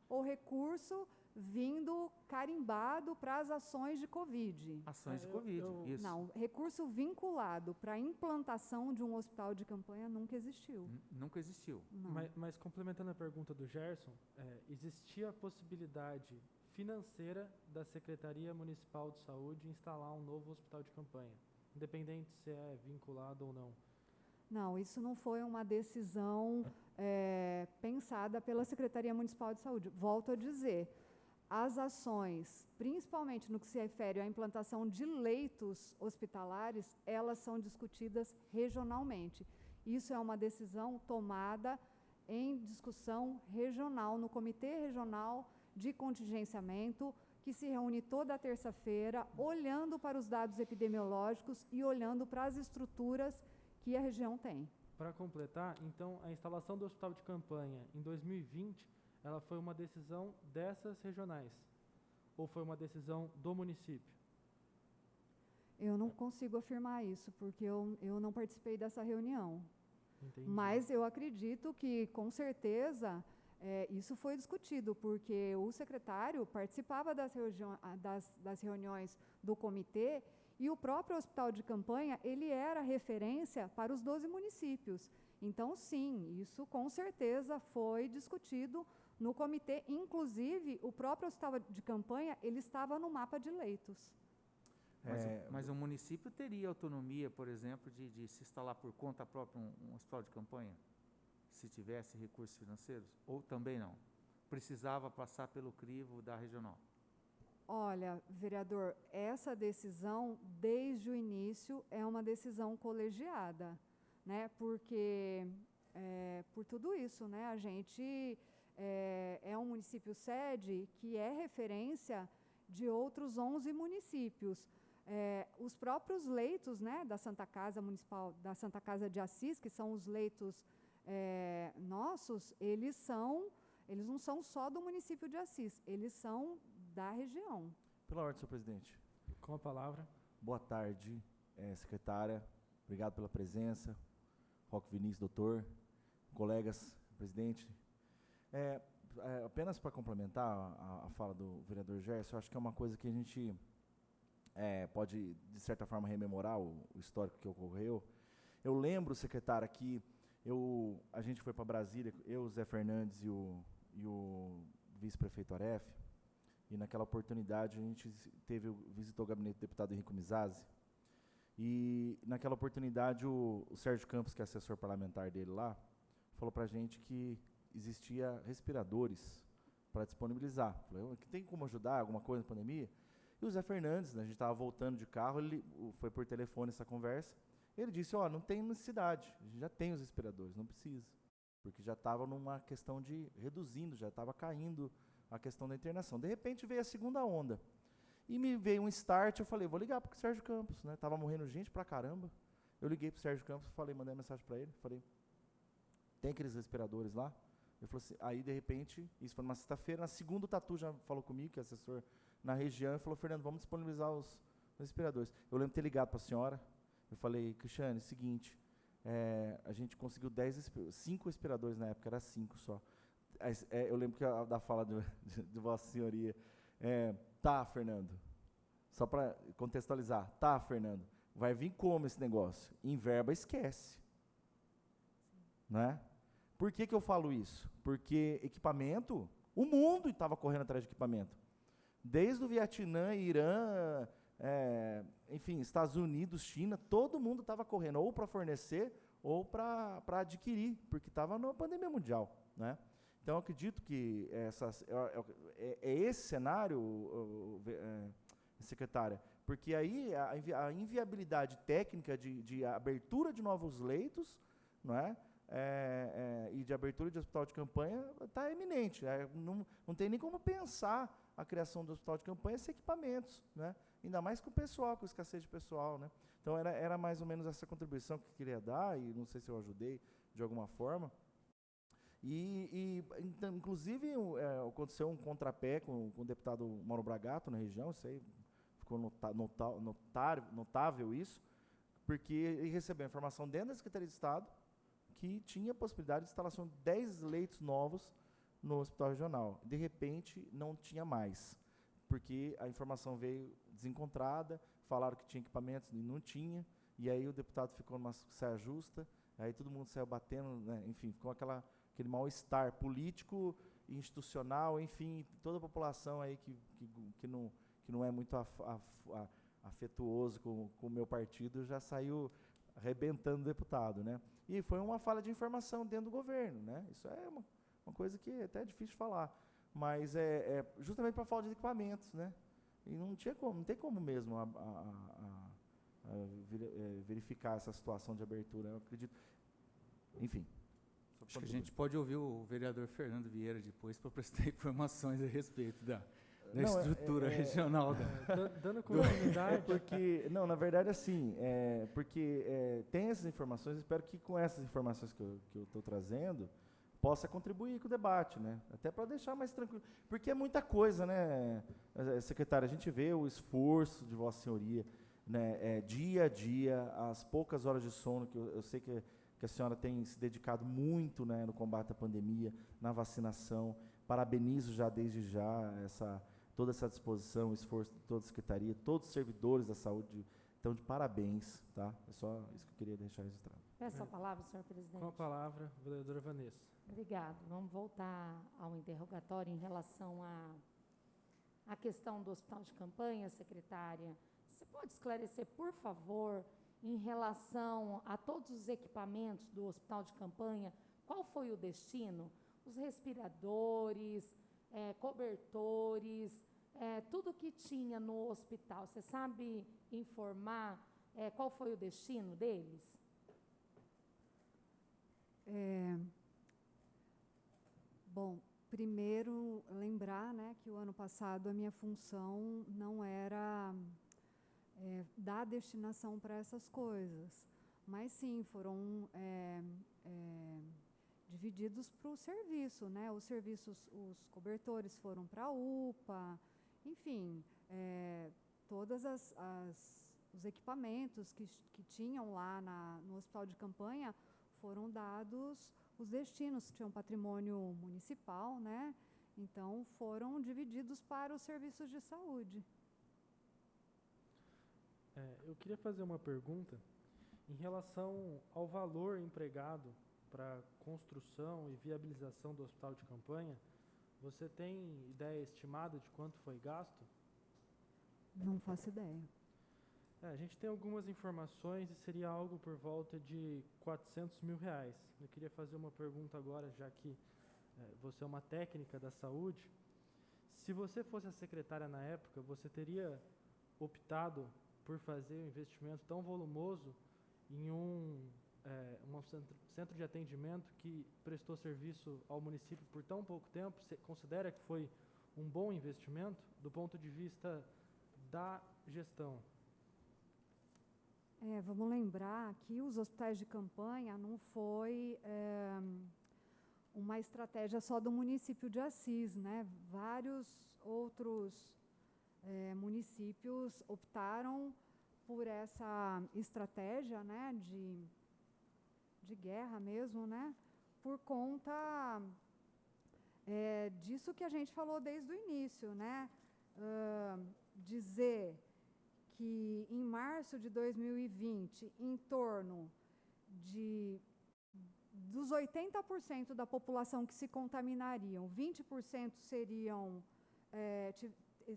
ou recurso vindo carimbado para as ações de Covid? Ações de Covid, isso. Não, recurso vinculado para a implantação de um hospital de campanha nunca existiu. Nunca existiu. Mas complementando a pergunta do Gerson, existia a possibilidade financeira da Secretaria Municipal de Saúde instalar um novo hospital de campanha, independente se é vinculado ou não? Não, isso não foi uma decisão pensada pela Secretaria Municipal de Saúde. Volto a dizer, as ações, principalmente no que se refere à implantação de leitos hospitalares, elas são discutidas regionalmente. Isso é uma decisão tomada em discussão regional, no Comitê Regional de Contingenciamento, que se reúne toda terça-feira, olhando para os dados epidemiológicos e olhando para as estruturas que a região tem. Para completar, então, a instalação do hospital de campanha em 2020, ela foi uma decisão dessas regionais? Ou foi uma decisão do município? Eu não consigo afirmar isso, porque eu não participei dessa reunião. Entendi. Mas eu acredito que, com certeza, isso foi discutido, porque o secretário participava das reuniões do comitê e o próprio hospital de campanha, ele era referência para os 12 municípios. Então, sim, isso com certeza foi discutido no comitê. Inclusive, o próprio hospital de campanha, ele estava no mapa de leitos. Mas o município teria autonomia, por exemplo, de se instalar por conta própria um hospital de campanha, se tivesse recursos financeiros? Ou também não? Precisava passar pelo crivo da regional? Olha, vereador, essa decisão, desde o início, é uma decisão colegiada, né? Porque, por tudo isso, né, a gente é um município sede que é referência de outros 11 municípios. Os próprios leitos, né, da Santa Casa Municipal, da Santa Casa de Assis, que são os leitos nossos, eles não são só do município de Assis, eles são da região. Pela ordem, senhor presidente. Com a palavra. Boa tarde, secretária. Obrigado pela presença. Roque Vinícius, doutor, colegas, presidente. Apenas para complementar a fala do vereador Gerson, eu acho que é uma coisa que a gente pode, de certa forma, rememorar o histórico que ocorreu. Eu lembro, secretária, que a gente foi para Brasília, eu, Zé Fernandes e o vice-prefeito Aref, e naquela oportunidade a gente visitou o gabinete do deputado Henrico Mizazzi, e naquela oportunidade o Sérgio Campos, que é assessor parlamentar dele lá, falou para a gente que existia respiradores para disponibilizar. Falei, tem como ajudar, alguma coisa na pandemia? E o Zé Fernandes, né, a gente estava voltando de carro, ele foi por telefone essa conversa, ele disse, não tem necessidade, a gente já tem os respiradores, não precisa, porque já estava numa questão de reduzindo, já estava caindo a questão da internação. De repente veio a segunda onda, e me veio um start, eu falei, vou ligar para o Sérgio Campos, né? Tava morrendo gente pra caramba, eu liguei para o Sérgio Campos, mandei uma mensagem para ele, falei, tem aqueles respiradores lá? Ele falou assim, aí de repente, isso foi numa sexta-feira, na segunda o Tatu já falou comigo, que é assessor na região, e falou, Fernando, vamos disponibilizar os respiradores. Eu lembro de ter ligado para a senhora, eu falei, Cristiane, seguinte, a gente conseguiu 5 respiradores na época, era 5 só. Eu lembro que da fala de Vossa Senhoria, tá, Fernando, só para contextualizar, tá, Fernando, vai vir como esse negócio? Em verba, esquece. Né? Por que eu falo isso? Porque equipamento, o mundo estava correndo atrás de equipamento. Desde o Vietnã, Irã, enfim, Estados Unidos, China, todo mundo estava correndo ou para fornecer ou para adquirir, porque estava numa pandemia mundial, né? Então, eu acredito que esse cenário, secretária, porque aí a inviabilidade técnica de abertura de novos leitos, não é? E de abertura de hospital de campanha está iminente. Não tem nem como pensar a criação do hospital de campanha sem equipamentos, né? Ainda mais com o pessoal, com escassez de pessoal, né? Então, era mais ou menos essa contribuição que eu queria dar, e não sei se eu ajudei de alguma forma. Então, inclusive, aconteceu um contrapé com o deputado Mauro Bragato na região, isso aí ficou notável isso, porque ele recebeu a informação dentro da Secretaria de Estado que tinha possibilidade de instalação de 10 leitos novos no hospital regional. De repente, não tinha mais, porque a informação veio desencontrada, falaram que tinha equipamentos e não tinha, e aí o deputado ficou numa saia justa, aí todo mundo saiu batendo, né? Enfim, ficou aquele mal-estar político institucional, enfim, toda a população aí que não é muito afetuoso com o meu partido já saiu arrebentando o deputado, né? E foi uma falha de informação dentro do governo, né? Isso é uma coisa que é até difícil de falar, mas é justamente para falta de equipamentos, né? E não tem como mesmo verificar essa situação de abertura, eu acredito. Enfim. Acho que a gente pode ouvir o vereador Fernando Vieira depois para prestar informações a respeito da estrutura regional. Dando continuidade. Porque, não, na verdade, assim, porque tem essas informações, espero que com essas informações que eu estou trazendo, possa contribuir com o debate, né? Até para deixar mais tranquilo. Porque é muita coisa, né, secretária? A gente vê o esforço de Vossa Senhoria, né, dia a dia, as poucas horas de sono, que eu sei que a senhora tem se dedicado muito, né, no combate à pandemia, na vacinação. Parabenizo já desde já toda essa disposição, o esforço de toda a secretaria, todos os servidores da saúde. Então, de parabéns, tá? É só isso que eu queria deixar registrado. Peço a palavra, senhor presidente. Com a palavra, vereadora Vanessa. Obrigado. Vamos voltar ao interrogatório em relação à questão do hospital de campanha, secretária. Você pode esclarecer, por favor, em relação a todos os equipamentos do hospital de campanha, qual foi o destino? Os respiradores, cobertores, tudo que tinha no hospital. Você sabe informar qual foi o destino deles? Bom, primeiro lembrar, né, que o ano passado a minha função não era dar destinação para essas coisas, mas sim, foram divididos para o serviço, né? Os os cobertores foram para a UPA, enfim, todos os equipamentos que tinham lá no hospital de campanha foram dados os destinos, tinham patrimônio municipal, né? Então, foram divididos para os serviços de saúde. Eu queria fazer uma pergunta em relação ao valor empregado para construção e viabilização do hospital de campanha. Você tem ideia estimada de quanto foi gasto? Não faço ideia. A gente tem algumas informações e seria algo por volta de R$400 mil. Eu queria fazer uma pergunta agora, já que você é uma técnica da saúde. Se você fosse a secretária na época, você teria optado por fazer um investimento tão volumoso em um centro de atendimento que prestou serviço ao município por tão pouco tempo? Você considera que foi um bom investimento do ponto de vista da gestão? Vamos lembrar que os hospitais de campanha não foi uma estratégia só do município de Assis, né? Vários outros municípios optaram por essa estratégia, né, de guerra mesmo, né, por conta disso que a gente falou desde o início, né, dizer que em março de 2020, em torno dos 80% da população que se contaminariam, 20%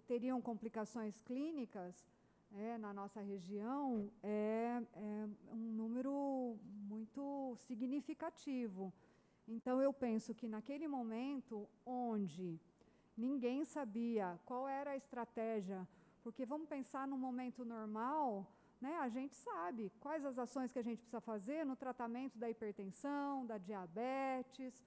teriam complicações clínicas, na nossa região, é um número muito significativo. Então, eu penso que naquele momento onde ninguém sabia qual era a estratégia, porque vamos pensar num momento normal, né, a gente sabe quais as ações que a gente precisa fazer no tratamento da hipertensão, da diabetes,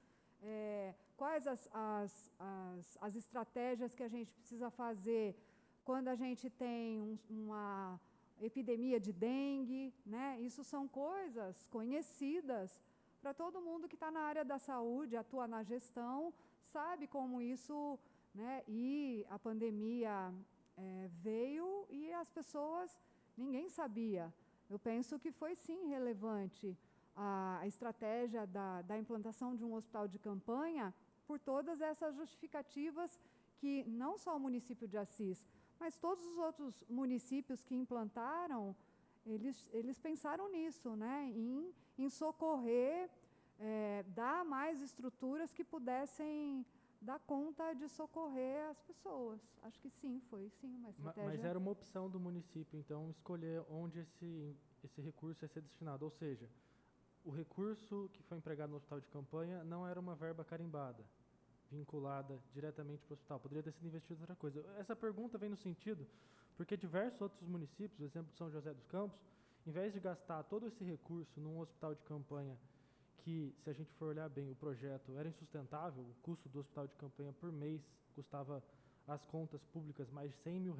quais as estratégias que a gente precisa fazer quando a gente tem uma epidemia de dengue, né? Isso são coisas conhecidas para todo mundo que está na área da saúde, atua na gestão, sabe como isso, né? E a pandemia veio e as pessoas, ninguém sabia. Eu penso que foi sim relevante a estratégia da implantação de um hospital de campanha por todas essas justificativas que não só o município de Assis, mas todos os outros municípios que implantaram, eles pensaram nisso, né? Em socorrer, dar mais estruturas que pudessem dar conta de socorrer as pessoas. Acho que sim, foi sim uma estratégia. Mas era uma opção do município, então, escolher onde esse recurso ia ser destinado. Ou seja, o recurso que foi empregado no hospital de campanha não era uma verba carimbada, vinculada diretamente para o hospital. Poderia ter sido investido em outra coisa. Essa pergunta vem no sentido, porque diversos outros municípios, o exemplo de São José dos Campos, em vez de gastar todo esse recurso num hospital de campanha, que, se a gente for olhar bem, o projeto era insustentável, o custo do hospital de campanha por mês custava às contas públicas mais de R$100 mil,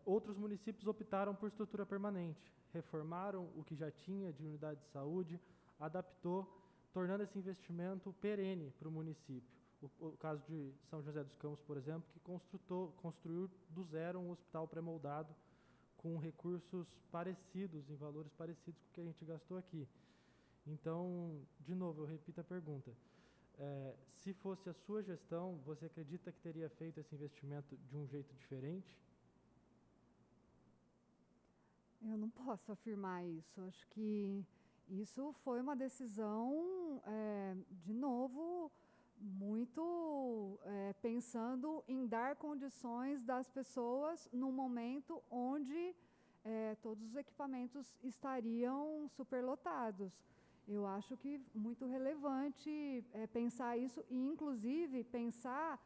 outros municípios optaram por estrutura permanente, reformaram o que já tinha de unidade de saúde, adaptou, tornando esse investimento perene para o município. O caso de São José dos Campos, por exemplo, que construiu do zero um hospital pré-moldado com recursos parecidos, em valores parecidos com o que a gente gastou aqui. Então, de novo, eu repito a pergunta. Se fosse a sua gestão, você acredita que teria feito esse investimento de um jeito diferente? Eu não posso afirmar isso. Acho que isso foi uma decisão, de novo, muito pensando em dar condições das pessoas num momento onde todos os equipamentos estariam superlotados. Eu acho que muito relevante pensar isso e, inclusive, pensar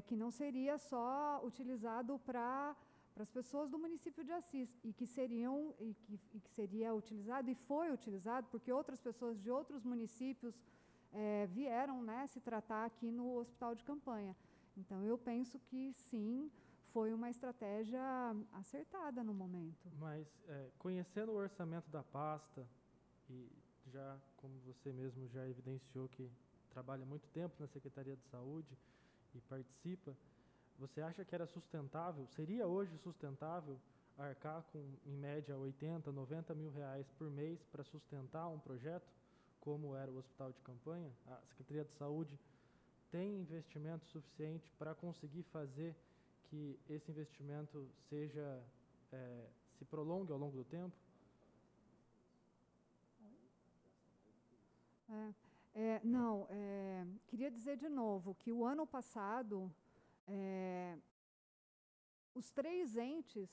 que não seria só utilizado para as pessoas do município de Assis e que seria utilizado e foi utilizado porque outras pessoas de outros municípios vieram, né, se tratar aqui no hospital de campanha. Então, eu penso que sim, foi uma estratégia acertada no momento. Mas, conhecendo o orçamento da pasta, e já, como você mesmo já evidenciou que trabalha muito tempo na Secretaria de Saúde e participa, você acha que era sustentável, seria hoje sustentável arcar com, em média, 80, 90 mil reais por mês para sustentar um projeto, como era o hospital de campanha? A Secretaria de Saúde tem investimento suficiente para conseguir fazer que esse investimento se prolongue ao longo do tempo? Queria dizer de novo que o ano passado, os três entes,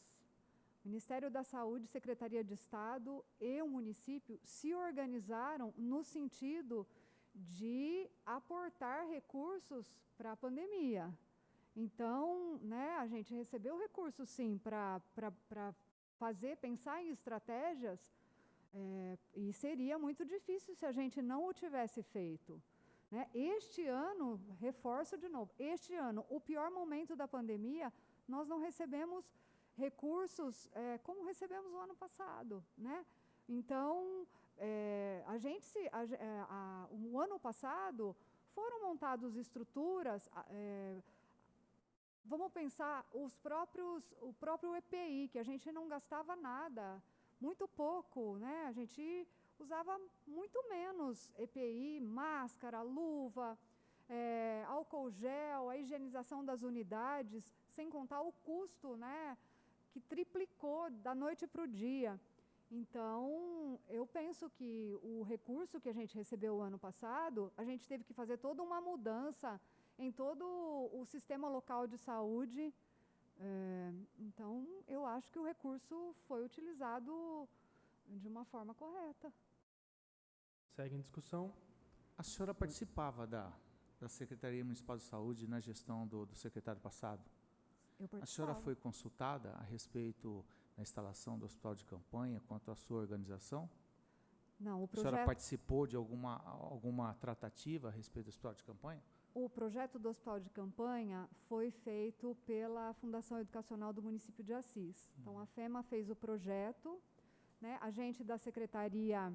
Ministério da Saúde, Secretaria de Estado e o município, se organizaram no sentido de aportar recursos para a pandemia. Então, né, a gente recebeu recursos, sim, para pensar em estratégias, e seria muito difícil se a gente não o tivesse feito. Né? Este ano, reforço de novo, este ano, o pior momento da pandemia, nós não recebemos recursos como recebemos no ano passado. Né? Então, o ano passado foram montadas estruturas, vamos pensar, o próprio EPI, que a gente não gastava nada, muito pouco, né? A gente usava muito menos EPI, máscara, luva, álcool gel, a higienização das unidades, sem contar o custo, né, que triplicou da noite para o dia. Então, eu penso que o recurso que a gente recebeu o ano passado, a gente teve que fazer toda uma mudança em todo o sistema local de saúde. Então, eu acho que o recurso foi utilizado de uma forma correta. Segue em discussão. A senhora participava da Secretaria Municipal de Saúde na gestão do secretário passado? Eu participava. A senhora foi consultada a respeito da instalação do hospital de campanha quanto à sua organização? Não, o A senhora projeto, participou de alguma tratativa a respeito do hospital de campanha? o projeto do hospital de campanha foi feito pela Fundação Educacional do município de Assis. Então, a FEMA fez o projeto, né? A gente da secretaria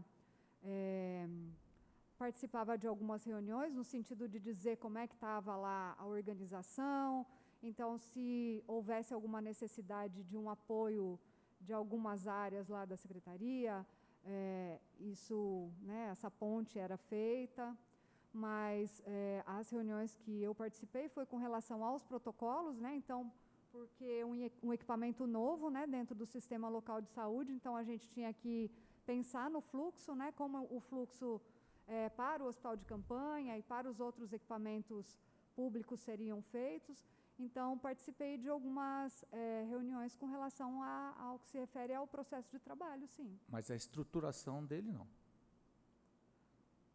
participava de algumas reuniões no sentido de dizer como é que estava lá a organização. Então, se houvesse alguma necessidade de um apoio de algumas áreas lá da secretaria, né, essa ponte era feita. Mas as reuniões que eu participei foi com relação aos protocolos, né? Então, porque um equipamento novo, né, dentro do sistema local de saúde, então a gente tinha que pensar no fluxo, né, como o fluxo para o hospital de campanha e para os outros equipamentos públicos seriam feitos. Então, participei de algumas reuniões com relação ao que se refere ao processo de trabalho, sim. Mas a estruturação dele, não.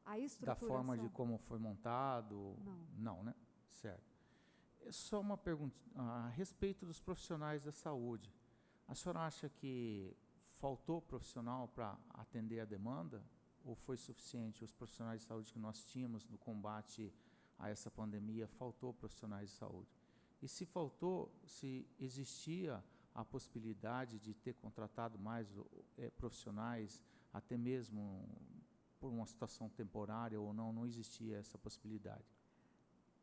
A Da estruturação. forma de como foi montado? Não. Não, né? Certo. Só uma pergunta a respeito dos profissionais da saúde. A senhora acha que faltou profissional para atender a demanda? Ou foi suficiente os profissionais de saúde que nós tínhamos no combate a essa pandemia? Faltou profissionais de saúde? E se faltou, se existia a possibilidade de ter contratado mais profissionais, até mesmo por uma situação temporária ou não, não existia essa possibilidade?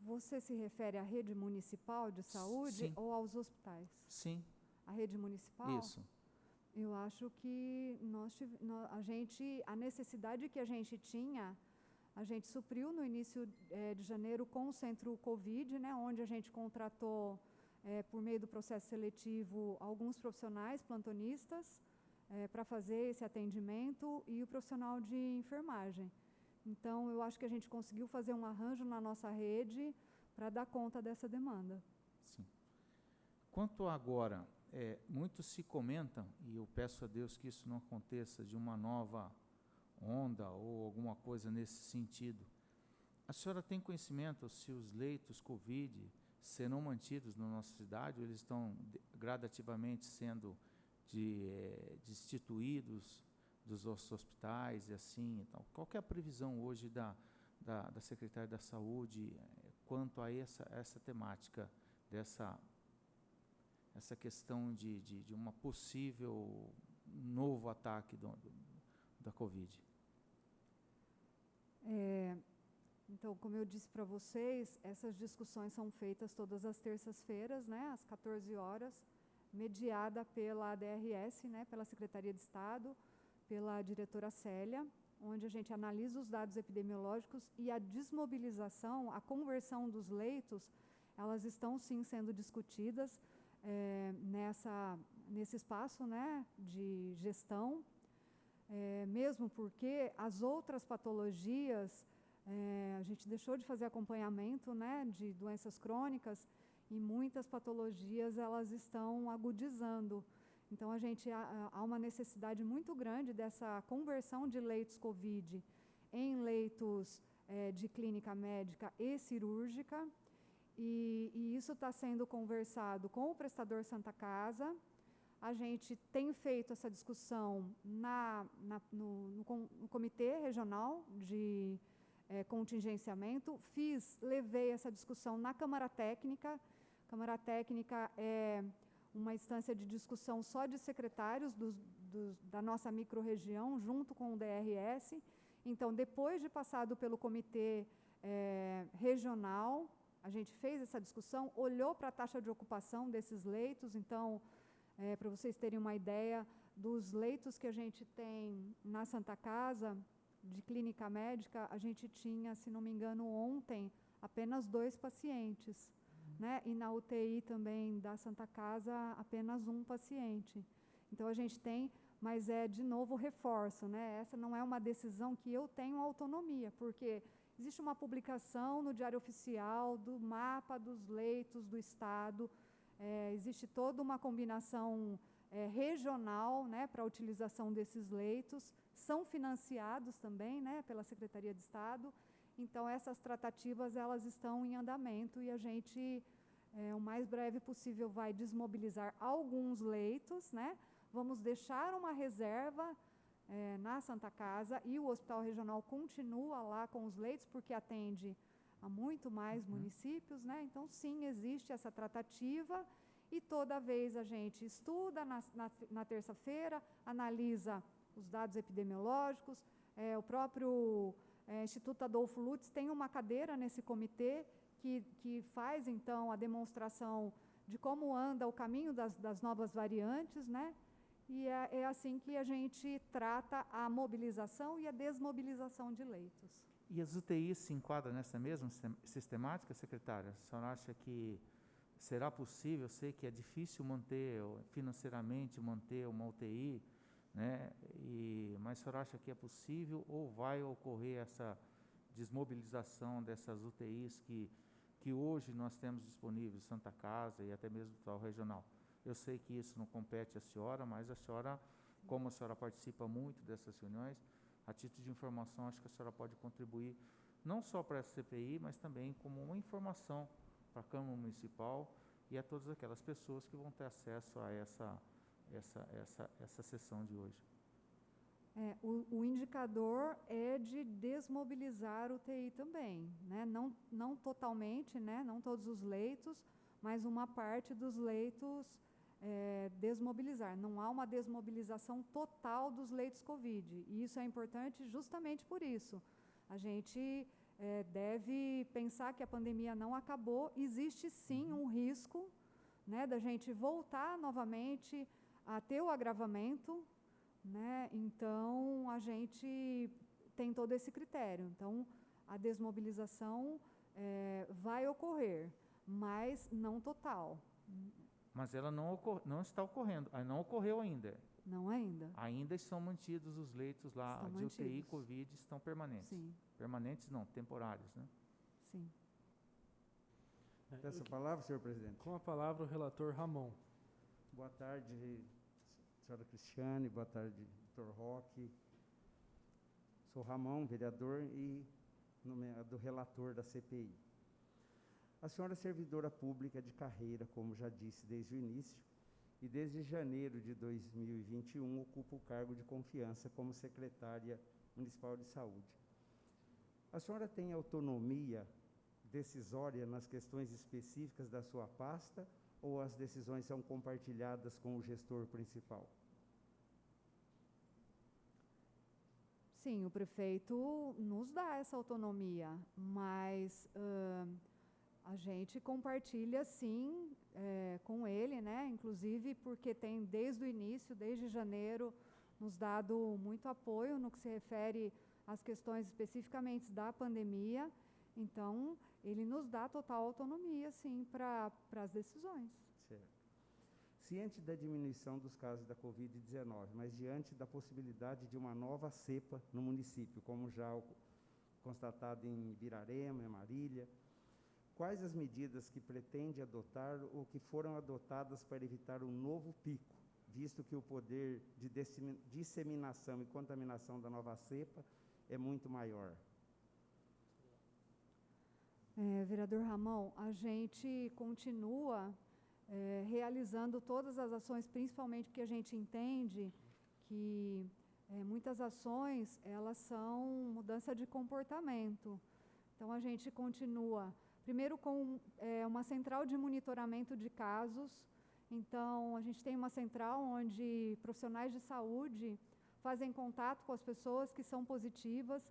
Você se refere à rede municipal de saúde Sim. ou aos hospitais? Sim. A rede municipal? Isso. Eu acho que a necessidade que a gente tinha, a gente supriu no início de janeiro com o Centro Covid, né, onde a gente contratou, por meio do processo seletivo, alguns profissionais plantonistas para fazer esse atendimento e o profissional de enfermagem. Então, eu acho que a gente conseguiu fazer um arranjo na nossa rede para dar conta dessa demanda. Sim. Quanto agora, muito se comenta, e eu peço a Deus que isso não aconteça, de uma nova onda ou alguma coisa nesse sentido. A senhora tem conhecimento se os leitos Covid serão mantidos na nossa cidade ou eles estão gradativamente sendo destituídos dos nossos hospitais e assim? Então, qual que é a previsão hoje da Secretaria da Saúde quanto a essa temática, essa questão de uma possível novo ataque da Covid? Então, como eu disse para vocês, essas discussões são feitas todas as terças-feiras, né, às 14 horas, mediada pela DRS, né, pela Secretaria de Estado, pela diretora Célia, onde a gente analisa os dados epidemiológicos e a desmobilização, a conversão dos leitos, elas estão sim sendo discutidas nesse espaço, né, de gestão, mesmo porque as outras patologias, a gente deixou de fazer acompanhamento, né, de doenças crônicas e muitas patologias elas estão agudizando. Então, há uma necessidade muito grande dessa conversão de leitos Covid em leitos de clínica médica e cirúrgica, e isso está sendo conversado com o prestador Santa Casa. A gente tem feito essa discussão no Comitê Regional de Contingenciamento, levei essa discussão na Câmara Técnica. Câmara Técnica é uma instância de discussão só de secretários da nossa microrregião, junto com o DRS. Então, depois de passado pelo comitê regional, a gente fez essa discussão, olhou para a taxa de ocupação desses leitos. Então, para vocês terem uma ideia, dos leitos que a gente tem na Santa Casa, de clínica médica, a gente tinha, se não me engano, ontem, apenas 2 pacientes. Né? E na UTI também da Santa Casa, apenas 1 paciente. Então, a gente tem, mas de novo, reforço, né? Essa não é uma decisão que eu tenho autonomia, porque existe uma publicação no Diário Oficial do mapa dos leitos do Estado, existe toda uma combinação regional, né, para a utilização desses leitos, são financiados também, né, pela Secretaria de Estado. Então, essas tratativas elas estão em andamento e a gente, o mais breve possível, vai desmobilizar alguns leitos, né? Vamos deixar uma reserva na Santa Casa e o Hospital Regional continua lá com os leitos, porque atende a muito mais municípios, né? Então, sim, existe essa tratativa e toda vez a gente estuda na terça-feira, analisa os dados epidemiológicos, o próprio Instituto Adolfo Lutz tem uma cadeira nesse comitê que faz, então, a demonstração de como anda o caminho das novas variantes, né? E é assim que a gente trata a mobilização e a desmobilização de leitos. E as UTIs se enquadram nessa mesma sistemática, secretária? A senhora acha que será possível? Eu sei que é difícil financeiramente manter uma UTI, né? Mas o senhor acha que é possível ou vai ocorrer essa desmobilização dessas UTIs que hoje nós temos disponíveis em Santa Casa e até mesmo no regional? Eu sei que isso não compete à senhora, mas a senhora, como a senhora participa muito dessas reuniões, a título de informação, acho que a senhora pode contribuir não só para essa CPI, mas também como uma informação para a Câmara Municipal e a todas aquelas pessoas que vão ter acesso a essa sessão de hoje. O indicador é de desmobilizar o TI também, né? Não totalmente, né? Não todos os leitos, mas uma parte dos leitos desmobilizar. Não há uma desmobilização total dos leitos COVID. E isso é importante justamente por isso. A gente deve pensar que a pandemia não acabou. Existe sim um risco, né, da gente voltar novamente a ter o agravamento, né? Então, a gente tem todo esse critério. Então, a desmobilização vai ocorrer, mas não total. Mas ela não está ocorrendo, não ocorreu ainda. Não ainda. Ainda estão mantidos os leitos lá Estão de UTI mantidos. Covid, estão permanentes. Sim, Permanentes não, temporários, né? sim. Peço a palavra, senhor presidente. Com a palavra o relator Ramon. Boa tarde, senhora Cristiane, boa tarde, doutor Roque. Sou Ramon, vereador e nomeado relator da CPI. A senhora é servidora pública de carreira, como já disse desde o início, e desde janeiro de 2021 ocupa o cargo de confiança como secretária municipal de saúde. A senhora tem autonomia decisória nas questões específicas da sua pasta ou as decisões são compartilhadas com o gestor principal? Sim, o prefeito nos dá essa autonomia, mas a gente compartilha sim com ele, né? Inclusive porque tem desde o início, desde janeiro, nos dado muito apoio no que se refere às questões especificamente da pandemia. Então, ele nos dá total autonomia, sim, para as decisões. Certo. Ciente da diminuição dos casos da Covid-19, mas diante da possibilidade de uma nova cepa no município, como já constatado em Ibirarema, em Marília, quais as medidas que pretende adotar ou que foram adotadas para evitar um novo pico, visto que o poder de disseminação e contaminação da nova cepa é muito maior? Vereador Ramon, a gente continua realizando todas as ações, principalmente porque a gente entende que muitas ações, elas são mudança de comportamento. Então, a gente continua, primeiro com uma central de monitoramento de casos. Então, a gente tem uma central onde profissionais de saúde fazem contato com as pessoas que são positivas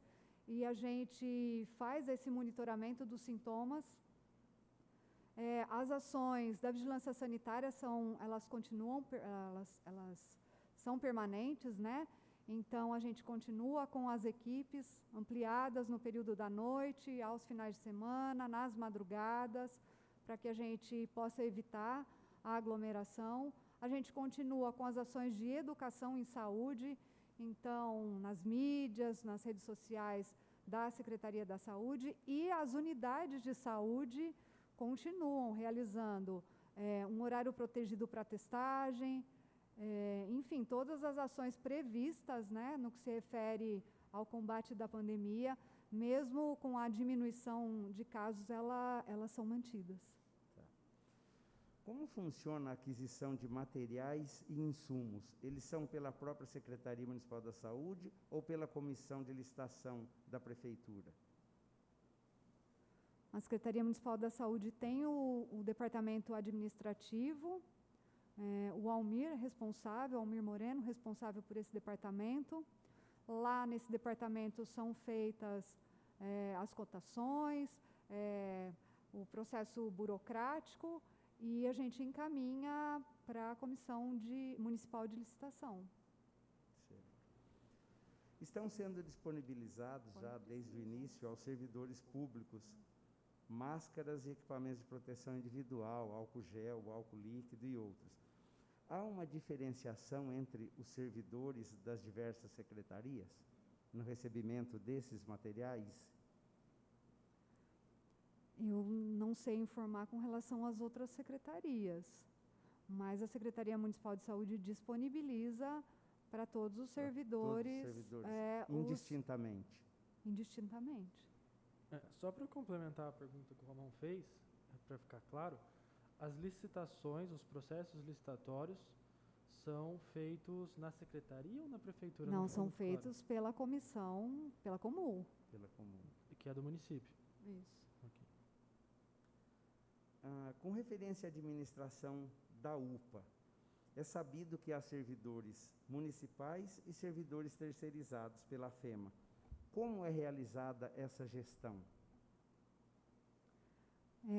e a gente faz esse monitoramento dos sintomas. As ações da vigilância sanitária elas continuam, elas são permanentes, né? Então, a gente continua com as equipes ampliadas no período da noite, aos finais de semana, nas madrugadas, para que a gente possa evitar a aglomeração. A gente continua com as ações de educação em saúde, então, nas mídias, nas redes sociais da Secretaria da Saúde, e as unidades de saúde continuam realizando um horário protegido para testagem, enfim, todas as ações previstas, né, no que se refere ao combate da pandemia, mesmo com a diminuição de casos, elas são mantidas. Tá. Como funciona a aquisição de materiais e insumos? Eles são pela própria Secretaria Municipal da Saúde ou pela Comissão de Licitação da Prefeitura? A Secretaria Municipal da Saúde tem o departamento administrativo, o Almir Moreno, responsável por esse departamento. Lá nesse departamento são feitas as cotações, o processo burocrático, e a gente encaminha para a Comissão Municipal de Licitação. Certo. Estão sendo disponibilizados já desde o início aos servidores públicos máscaras e equipamentos de proteção individual, álcool gel, álcool líquido e outros. há uma diferenciação entre os servidores das diversas secretarias no recebimento desses materiais? Eu não sei informar com relação às outras secretarias, mas a Secretaria Municipal de Saúde disponibiliza para todos os servidores, Todos os servidores, indistintamente. indistintamente. Só para complementar a pergunta que o Ramon fez, para ficar claro, as licitações, os processos licitatórios são feitos na secretaria ou na prefeitura? Não, Não são ficou muito feitos pela comissão, pela Comul. Pela comum. claro. Que é do município. Isso. Ok. Com referência à administração da UPA, é sabido que há servidores municipais e servidores terceirizados pela FEMA. Como é realizada essa gestão?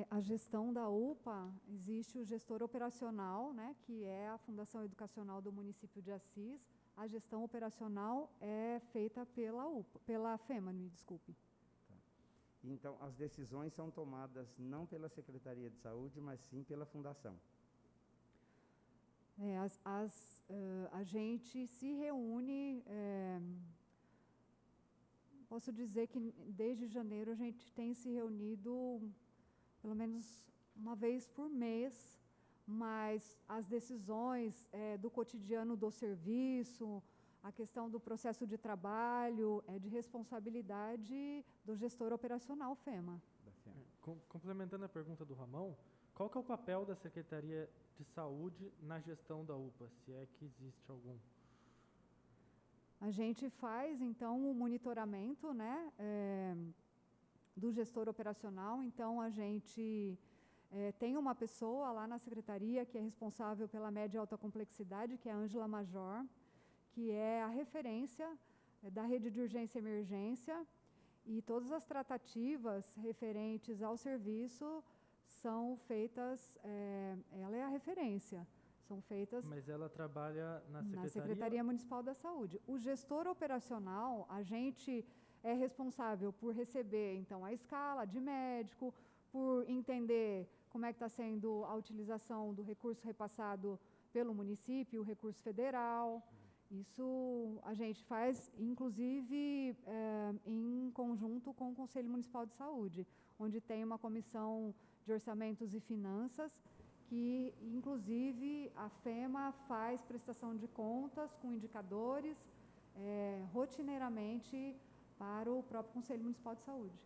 A gestão da UPA, existe o gestor operacional, né, que é a Fundação Educacional do município de Assis. A gestão operacional é feita pela UPA, pela FEMA, me desculpe. Então, as decisões são tomadas não pela Secretaria de Saúde, mas sim pela Fundação. A gente se reúne, posso dizer que desde janeiro a gente tem se reunido pelo menos uma vez por mês, mas as decisões do cotidiano do serviço, a questão do processo de trabalho é de responsabilidade do gestor operacional FEMA. Da FEMA. Complementando a pergunta do Ramon, qual que é o papel da Secretaria de Saúde na gestão da UPA, se é que existe algum? A gente faz, então, o monitoramento, né, do gestor operacional. Então, a gente tem uma pessoa lá na secretaria que é responsável pela média e alta complexidade, que é a Ângela Major, que é a referência da rede de urgência e emergência, e todas as tratativas referentes ao serviço são feitas, ela é a referência, são feitas Mas ela trabalha na Secretaria Municipal da Saúde. O gestor operacional, a gente é responsável por receber, então, a escala de médico, por entender como é que está sendo a utilização do recurso repassado pelo município, o recurso federal. Isso a gente faz, inclusive, em conjunto com o Conselho Municipal de Saúde, onde tem uma comissão de orçamentos e finanças, que, inclusive, a FEMA faz prestação de contas com indicadores rotineiramente para o próprio Conselho Municipal de Saúde.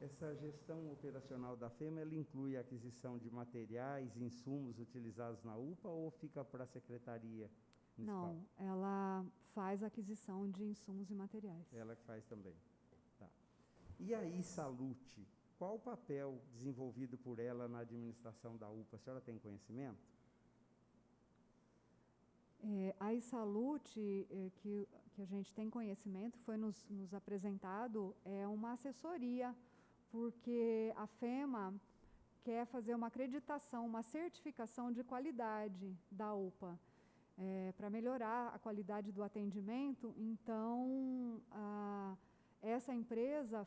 Essa gestão operacional da FEMA, ela inclui a aquisição de materiais, insumos utilizados na UPA ou fica para a Secretaria Municipal? Não, ela faz a aquisição de insumos e materiais. Ela que faz também. Tá. E a ISALUTE, qual o papel desenvolvido por ela na administração da UPA? A senhora tem conhecimento? A ISALUTE, que a gente tem conhecimento, foi nos apresentado, é uma assessoria, porque a FEMA quer fazer uma acreditação, uma certificação de qualidade da UPA, para melhorar a qualidade do atendimento. Então, essa empresa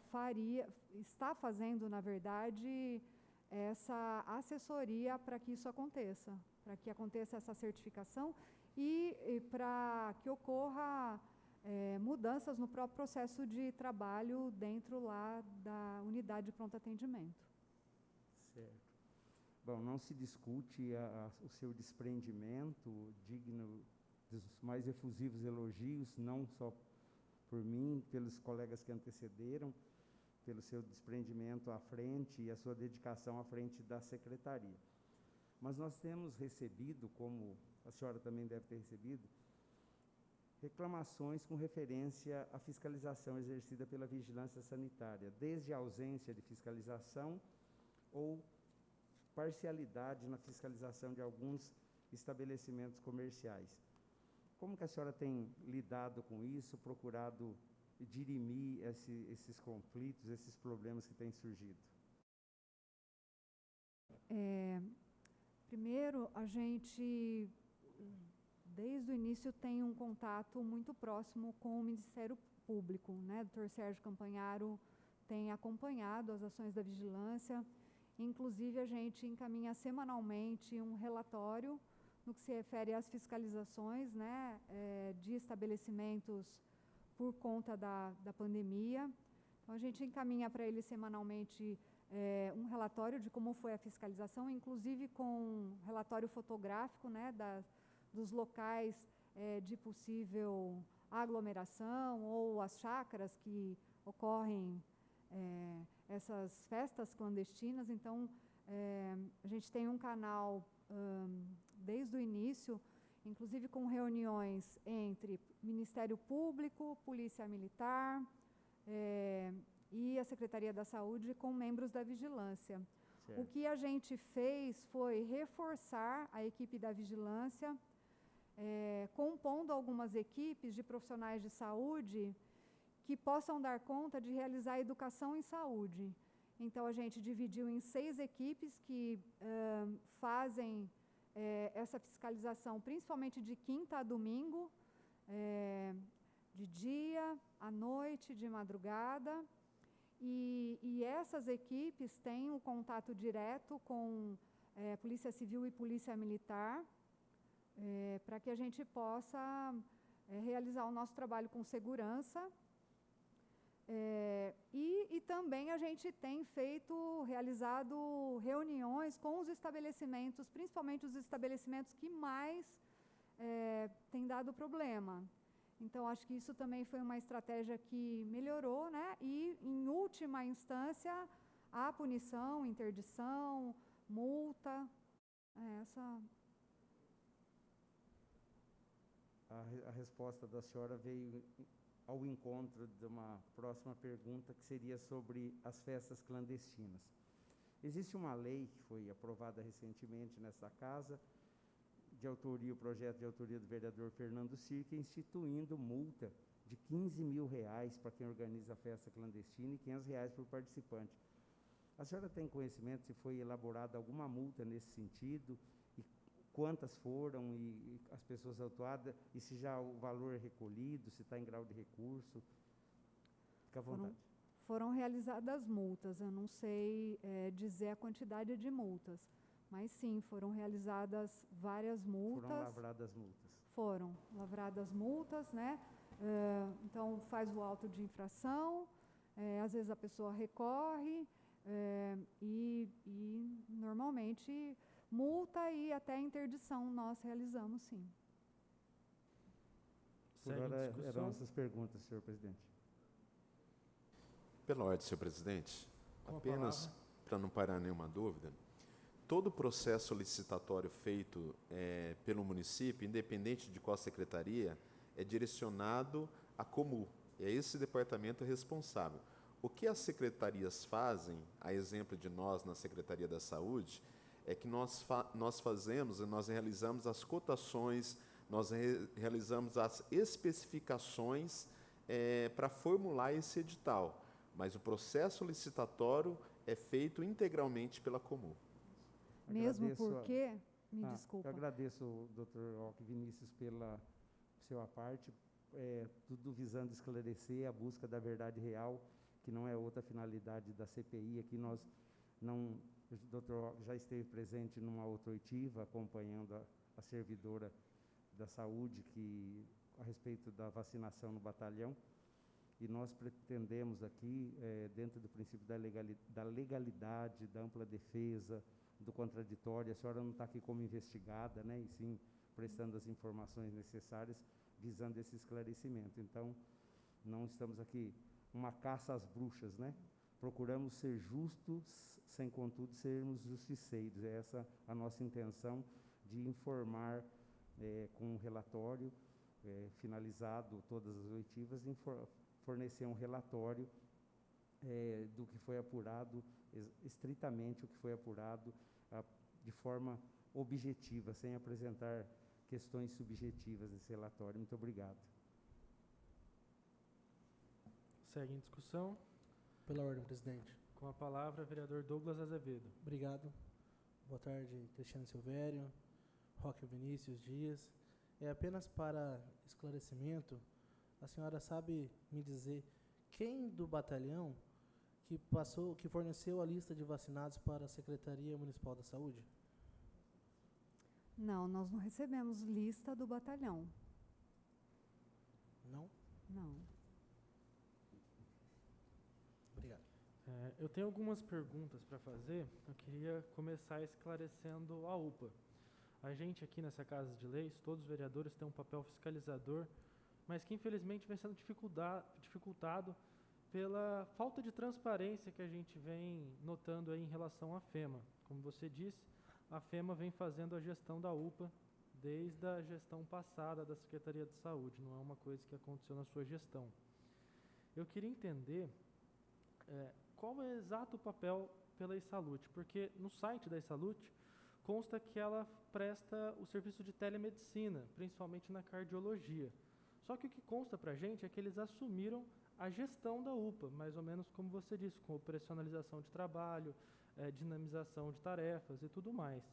está fazendo, na verdade, essa assessoria para que isso aconteça, para que aconteça essa certificação e para que ocorra mudanças no próprio processo de trabalho dentro lá da unidade de pronto atendimento. Certo. Bom, não se discute o seu desprendimento, digno dos mais efusivos elogios, não só por mim, pelos colegas que antecederam, pelo seu desprendimento à frente e a sua dedicação à frente da secretaria. Mas nós temos recebido, como a senhora também deve ter recebido, reclamações com referência à fiscalização exercida pela vigilância sanitária, desde a ausência de fiscalização ou parcialidade na fiscalização de alguns estabelecimentos comerciais. Como que a senhora tem lidado com isso, procurado dirimir esses conflitos, esses problemas que têm surgido? Primeiro, a gente, desde o início, tem um contato muito próximo com o Ministério Público, né? O Dr. Sérgio Campanharo tem acompanhado as ações da vigilância. Inclusive, a gente encaminha semanalmente um relatório no que se refere às fiscalizações, né, de estabelecimentos por conta da pandemia. Então, a gente encaminha para ele semanalmente um relatório de como foi a fiscalização, inclusive com relatório fotográfico, né, dos locais de possível aglomeração ou as chácaras que ocorrem essas festas clandestinas. Então, a gente tem um canal desde o início, inclusive com reuniões entre Ministério Público, Polícia Militar e a Secretaria da Saúde com membros da vigilância. Certo. O que a gente fez foi reforçar a equipe da vigilância, compondo algumas equipes de profissionais de saúde que possam dar conta de realizar a educação em saúde. Então, a gente dividiu em 6 equipes que fazem essa fiscalização, principalmente de quinta a domingo, de dia, à noite, de madrugada. E essas equipes têm um contato direto com Polícia Civil e Polícia Militar, para que a gente possa realizar o nosso trabalho com segurança. E também a gente tem realizado reuniões com os estabelecimentos, principalmente os estabelecimentos que mais têm dado problema. Então, acho que isso também foi uma estratégia que melhorou, né? E, em última instância, a punição, interdição, multa, A resposta da senhora veio ao encontro de uma próxima pergunta, que seria sobre as festas clandestinas. Existe uma lei que foi aprovada recentemente nesta casa, o projeto de autoria do vereador Fernando Cirque, instituindo multa de R$15.000 para quem organiza a festa clandestina e R$500 por participante. A senhora tem conhecimento se foi elaborada alguma multa nesse sentido, e quantas foram, e as pessoas autuadas, e se já o valor é recolhido, se está em grau de recurso? Fica à vontade. Foram realizadas multas, eu não sei dizer a quantidade de multas, mas sim, foram realizadas várias multas. Foram lavradas multas. Foram lavradas multas, né? Então, faz o auto de infração, às vezes a pessoa recorre, e normalmente multa e até interdição nós realizamos, sim. Por hora, eram essas perguntas, senhor presidente. Pela ordem, senhor presidente, apenas para não parar nenhuma dúvida, todo o processo licitatório feito pelo município, independente de qual secretaria, é direcionado à Comu. É esse departamento responsável. O que as secretarias fazem, a exemplo de nós na Secretaria da Saúde, é que nós fazemos e nós realizamos as cotações, nós realizamos as especificações para formular esse edital. Mas o processo licitatório é feito integralmente pela Comu. Mesmo porque, desculpa. Eu agradeço, doutor Roque Vinícius, pela sua parte, tudo visando esclarecer a busca da verdade real, que não é outra finalidade da CPI. Aqui nós não... O doutor Roque já esteve presente numa outra oitiva, acompanhando a servidora da saúde a respeito da vacinação no batalhão, e nós pretendemos aqui, dentro do princípio da legalidade, da ampla defesa, do contraditório. A senhora não está aqui como investigada, né, e sim prestando as informações necessárias, visando esse esclarecimento. Então, não estamos aqui uma caça às bruxas, né? Procuramos ser justos, sem, contudo, sermos justiceiros. É essa a nossa intenção, de informar com um relatório finalizado todas as oitivas, fornecer um relatório do que foi apurado, estritamente o que foi apurado, de forma objetiva, sem apresentar questões subjetivas nesse relatório. Muito obrigado. Segue em discussão. Pela ordem, presidente. Com a palavra, vereador Douglas Azevedo. Obrigado. Boa tarde, Cristiano Silvério, Roque Vinícius Dias. Apenas para esclarecimento, a senhora sabe me dizer quem do batalhão que forneceu a lista de vacinados para a Secretaria Municipal da Saúde? Não, nós não recebemos lista do batalhão. Não? Não. Obrigado. Eu tenho algumas perguntas para fazer. Eu queria começar esclarecendo a UPA. A gente aqui nessa Casa de Leis, todos os vereadores têm um papel fiscalizador, mas que infelizmente vem sendo dificultado pela falta de transparência que a gente vem notando aí em relação à FEMA. Como você disse, a FEMA vem fazendo a gestão da UPA desde a gestão passada da Secretaria de Saúde, não é uma coisa que aconteceu na sua gestão. Eu queria entender qual é o exato papel pela Isalute, porque no site da Isalute consta que ela presta o serviço de telemedicina, principalmente na cardiologia. Só que o que consta para a gente é que eles assumiram a gestão da UPA, mais ou menos como você disse, com operacionalização de trabalho, dinamização de tarefas e tudo mais.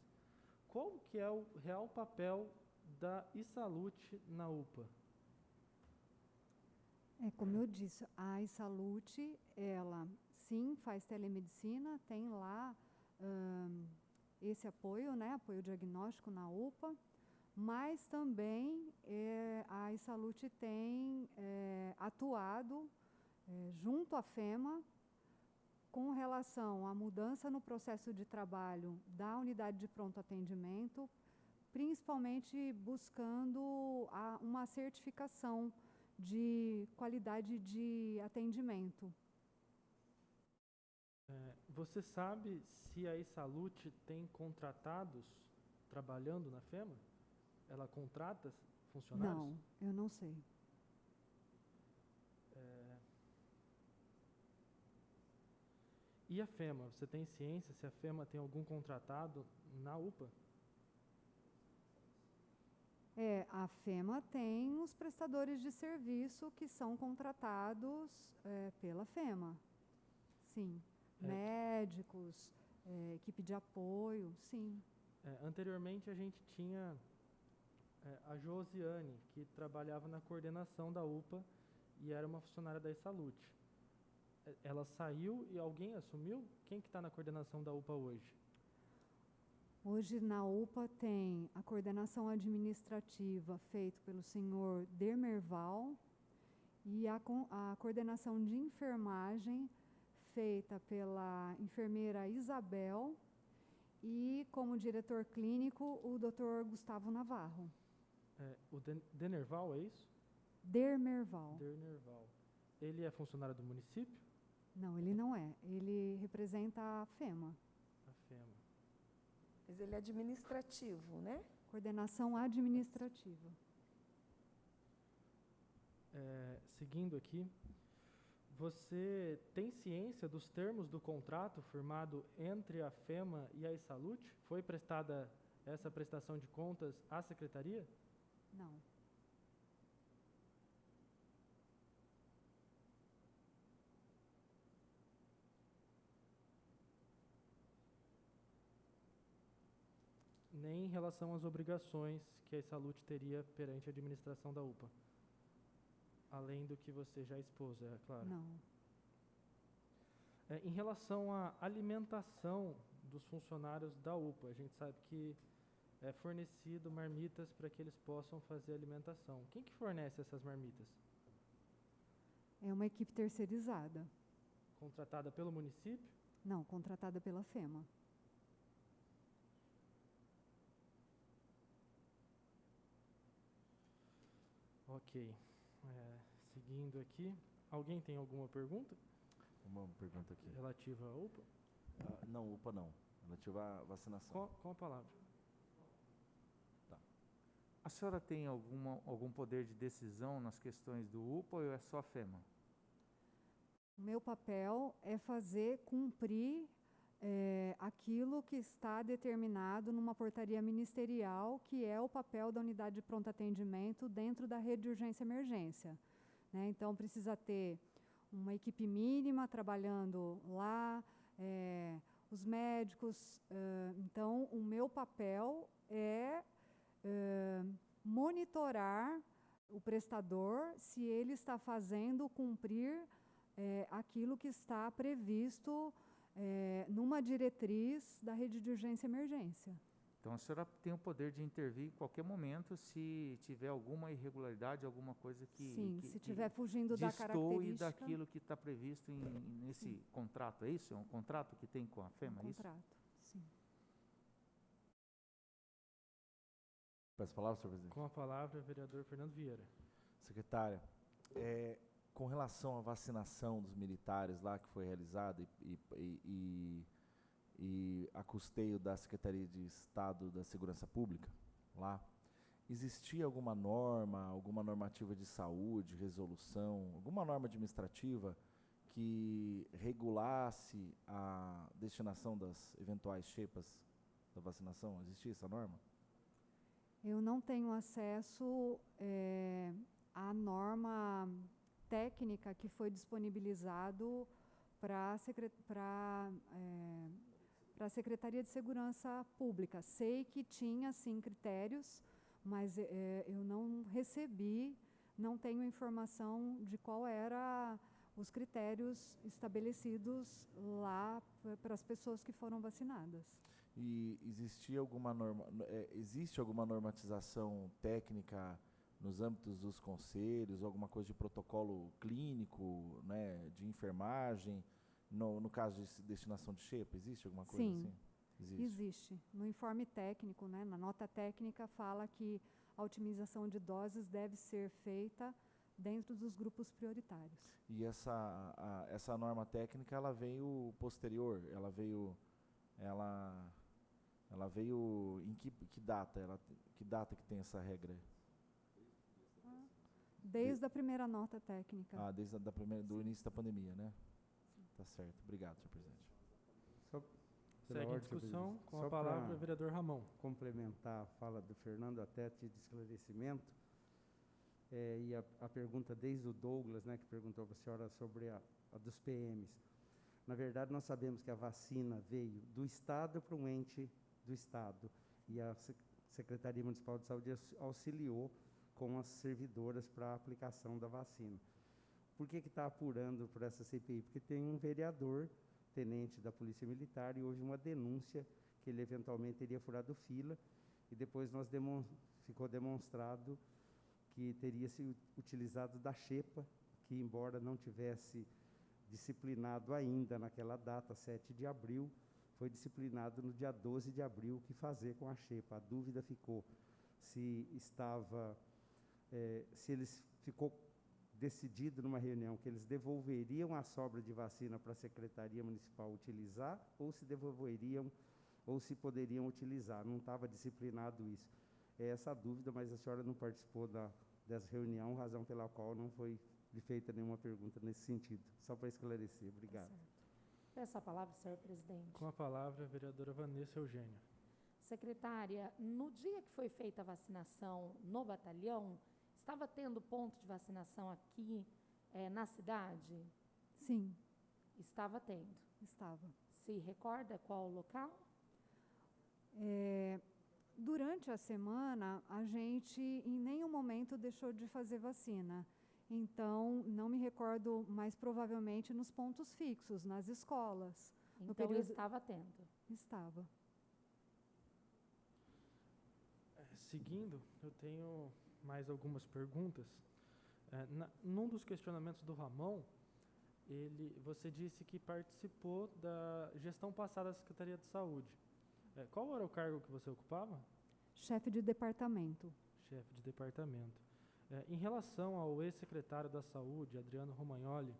Qual que é o real papel da Isalute na UPA? Como eu disse, a Isalute, ela sim faz telemedicina, tem lá esse apoio, né, apoio diagnóstico na UPA, mas também a Isalute tem atuado junto à FEMA com relação à mudança no processo de trabalho da unidade de pronto atendimento, principalmente buscando uma certificação de qualidade de atendimento. Você sabe se a Isalute tem contratados trabalhando na FEMA? Ela contrata funcionários? Não, eu não sei. E a FEMA? Você tem ciência se a FEMA tem algum contratado na UPA? A FEMA tem os prestadores de serviço que são contratados pela FEMA. Sim. Médicos, equipe de apoio, sim. Anteriormente a gente tinha a Josiane, que trabalhava na coordenação da UPA e era uma funcionária da Isalute. Ela saiu e alguém assumiu? Quem que está na coordenação da UPA hoje? Hoje na UPA tem a coordenação administrativa feita pelo senhor Demerval e a coordenação de enfermagem feita pela enfermeira Isabel e como diretor clínico o Dr. Gustavo Navarro. O Denerval, é isso? Demerval. Denerval. Ele é funcionário do município? Não, ele não é. Ele representa a FEMA. A FEMA. Mas ele é administrativo, né? Coordenação administrativa. Seguindo aqui, você tem ciência dos termos do contrato firmado entre a FEMA e a Isalute? Foi prestada essa prestação de contas à Secretaria? Não. Nem em relação às obrigações que a Isalute teria perante a administração da UPA? Além do que você já expôs, é claro. Não. Em relação à alimentação dos funcionários da UPA, a gente sabe que é fornecido marmitas para que eles possam fazer alimentação. Quem que fornece essas marmitas? É uma equipe terceirizada. Contratada pelo município? Não, contratada pela FEMA. Ok. Seguindo aqui, alguém tem alguma pergunta? Uma pergunta aqui. Relativa à UPA? Não, UPA não. Relativa à vacinação. Com a palavra. Tá. A senhora tem algum poder de decisão nas questões do UPA ou é só a FEMA? O meu papel é fazer cumprir aquilo que está determinado numa portaria ministerial, que é o papel da unidade de pronto atendimento dentro da rede de urgência e emergência. Né? Então, precisa ter uma equipe mínima trabalhando lá, os médicos. Então, o meu papel é monitorar o prestador se ele está fazendo cumprir aquilo que está previsto numa diretriz da rede de urgência e emergência. Então a senhora tem o poder de intervir em qualquer momento se tiver alguma irregularidade, alguma coisa que Sim, que, se que estiver fugindo da destoe característica, daquilo que está previsto nesse contrato. É isso? É um contrato que tem com a um FEMA, é isso? contrato. Sim. Peço a palavra, senhor presidente. Com a palavra, o vereador Fernando Vieira. Secretária, com relação à vacinação dos militares lá que foi realizada e a custeio da Secretaria de Estado da Segurança Pública lá, existia alguma norma, alguma normativa de saúde, resolução, alguma norma administrativa que regulasse a destinação das eventuais xepas da vacinação? Existia essa norma? Eu não tenho acesso à norma técnica que foi disponibilizado para a Secretaria de Segurança Pública. Sei que tinha, sim, critérios, mas eu não recebi, não tenho informação de qual era os critérios estabelecidos lá para as pessoas que foram vacinadas. E existe alguma normatização técnica nos âmbitos dos conselhos, alguma coisa de protocolo clínico, né, de enfermagem, no caso de destinação de xepa? Existe alguma coisa Sim, assim? existe. No informe técnico, né, na nota técnica, fala que a otimização de doses deve ser feita dentro dos grupos prioritários. E essa norma técnica, ela veio posterior? Ela veio em que data? Que data que tem essa regra? Desde a primeira nota técnica. Desde do início da pandemia, né? Tá certo. Obrigado, senhor presidente. Só pela Segue a ordem, discussão. senhor Com presidente. a palavra, Só o vereador Ramon. para complementar a fala do Fernando, até de esclarecimento, e a pergunta desde o Douglas, né, que perguntou para a senhora sobre a dos PMs. Na verdade, nós sabemos que a vacina veio do Estado para um ente do Estado, e a Secretaria Municipal de Saúde auxiliou com as servidoras para a aplicação da vacina. Por que está apurando por essa CPI? Porque tem um vereador, tenente da Polícia Militar, e houve uma denúncia que ele eventualmente teria furado fila, e depois ficou demonstrado que teria se utilizado da xepa, que embora não tivesse disciplinado ainda naquela data, 7 de abril, foi disciplinado no dia 12 de abril o que fazer com a xepa. A dúvida ficou se eles ficou decidido numa reunião que eles devolveriam a sobra de vacina para a Secretaria Municipal utilizar, ou se devolveriam, ou se poderiam utilizar. Não estava disciplinado isso. É essa a dúvida, mas a senhora não participou dessa reunião, razão pela qual não foi feita nenhuma pergunta nesse sentido. Só para esclarecer. Obrigado. Peço a palavra, senhor presidente. Com a palavra, a vereadora Vanessa Eugênia. Secretária, no dia que foi feita a vacinação no batalhão, estava tendo ponto de vacinação aqui na cidade? Sim. Estava tendo. Estava. Se recorda qual o local? Durante a semana, a gente em nenhum momento deixou de fazer vacina. Então, não me recordo, mas provavelmente nos pontos fixos, nas escolas. Então, estava tendo. Estava. Seguindo, eu tenho mais algumas perguntas. Num dos questionamentos do Ramon, você disse que participou da gestão passada da Secretaria de Saúde. Qual era o cargo que você ocupava? Chefe de departamento. Chefe de departamento. Em relação ao ex-secretário da Saúde, Adriano Romagnoli,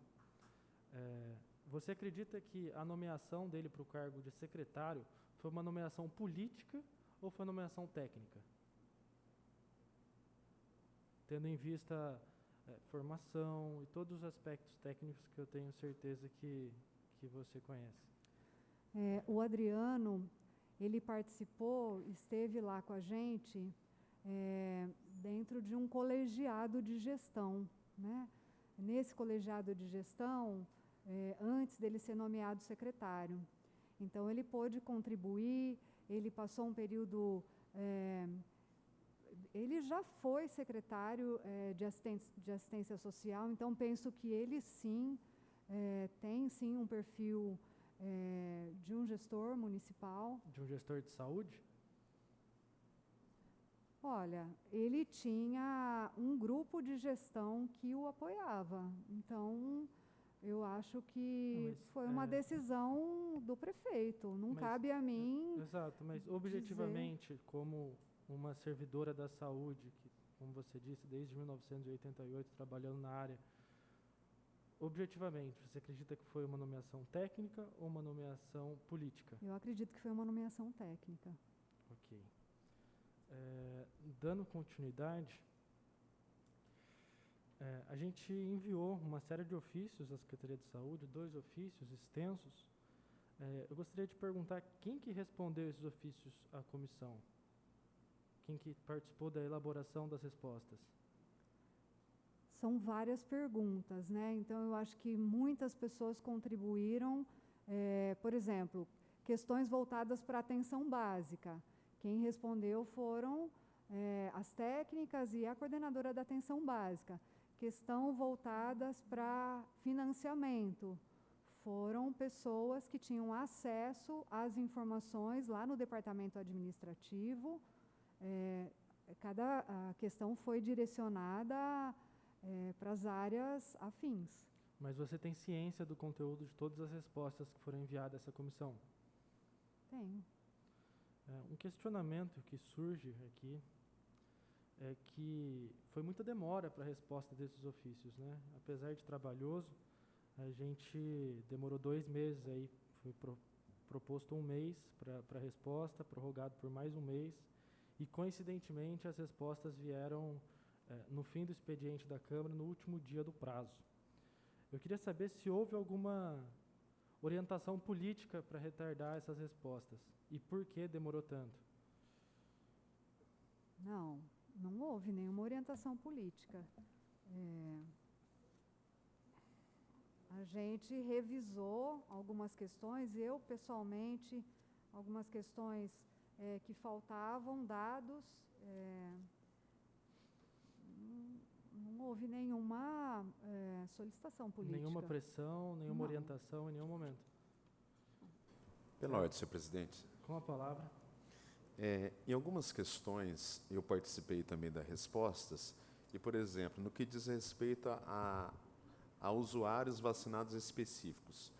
você acredita que a nomeação dele para o cargo de secretário foi uma nomeação política ou foi uma nomeação técnica? Tendo em vista formação e todos os aspectos técnicos que eu tenho certeza que você conhece. O Adriano, ele participou, esteve lá com a gente dentro de um colegiado de gestão, né? Nesse colegiado de gestão, antes dele ser nomeado secretário. Então, ele pôde contribuir, ele passou um período... ele já foi secretário de assistência social, então penso que ele sim, tem sim um perfil de um gestor municipal. De um gestor de saúde? Olha, ele tinha um grupo de gestão que o apoiava. Então, eu acho que Mas, foi uma decisão do prefeito. Não mas, cabe a mim. Exato, mas objetivamente, como uma servidora da saúde, que, como você disse, desde 1988 trabalhando na área, objetivamente, você acredita que foi uma nomeação técnica ou uma nomeação política? Eu acredito que foi uma nomeação técnica. Ok. Dando continuidade, a gente enviou uma série de ofícios à Secretaria de Saúde, 2 ofícios extensos. Eu gostaria de perguntar quem que respondeu esses ofícios à comissão? Quem que participou da elaboração das respostas? São várias perguntas, né? Então, eu acho que muitas pessoas contribuíram. Por exemplo, questões voltadas para a atenção básica. Quem respondeu foram as técnicas e a coordenadora da atenção básica. Questão voltadas para financiamento. Foram pessoas que tinham acesso às informações lá no departamento administrativo. Cada questão foi direcionada para as áreas afins. Mas você tem ciência do conteúdo de todas as respostas que foram enviadas a essa comissão? Tenho. Um questionamento que surge aqui é que foi muita demora para a resposta desses ofícios, né? Apesar de trabalhoso, a gente demorou 2 meses aí, foi proposto 1 mês para a resposta, prorrogado por mais 1 mês, e coincidentemente as respostas vieram no fim do expediente da Câmara, no último dia do prazo. Eu queria saber se houve alguma orientação política para retardar essas respostas e por que demorou tanto. Não houve nenhuma orientação política. A gente revisou algumas questões, eu pessoalmente, algumas questões que faltavam, dados. Não houve nenhuma solicitação política. Nenhuma pressão, nenhuma orientação em nenhum momento. Pela ordem, senhor presidente. Com a palavra. Em algumas questões, eu participei também das respostas, e, por exemplo, no que diz respeito a usuários vacinados específicos,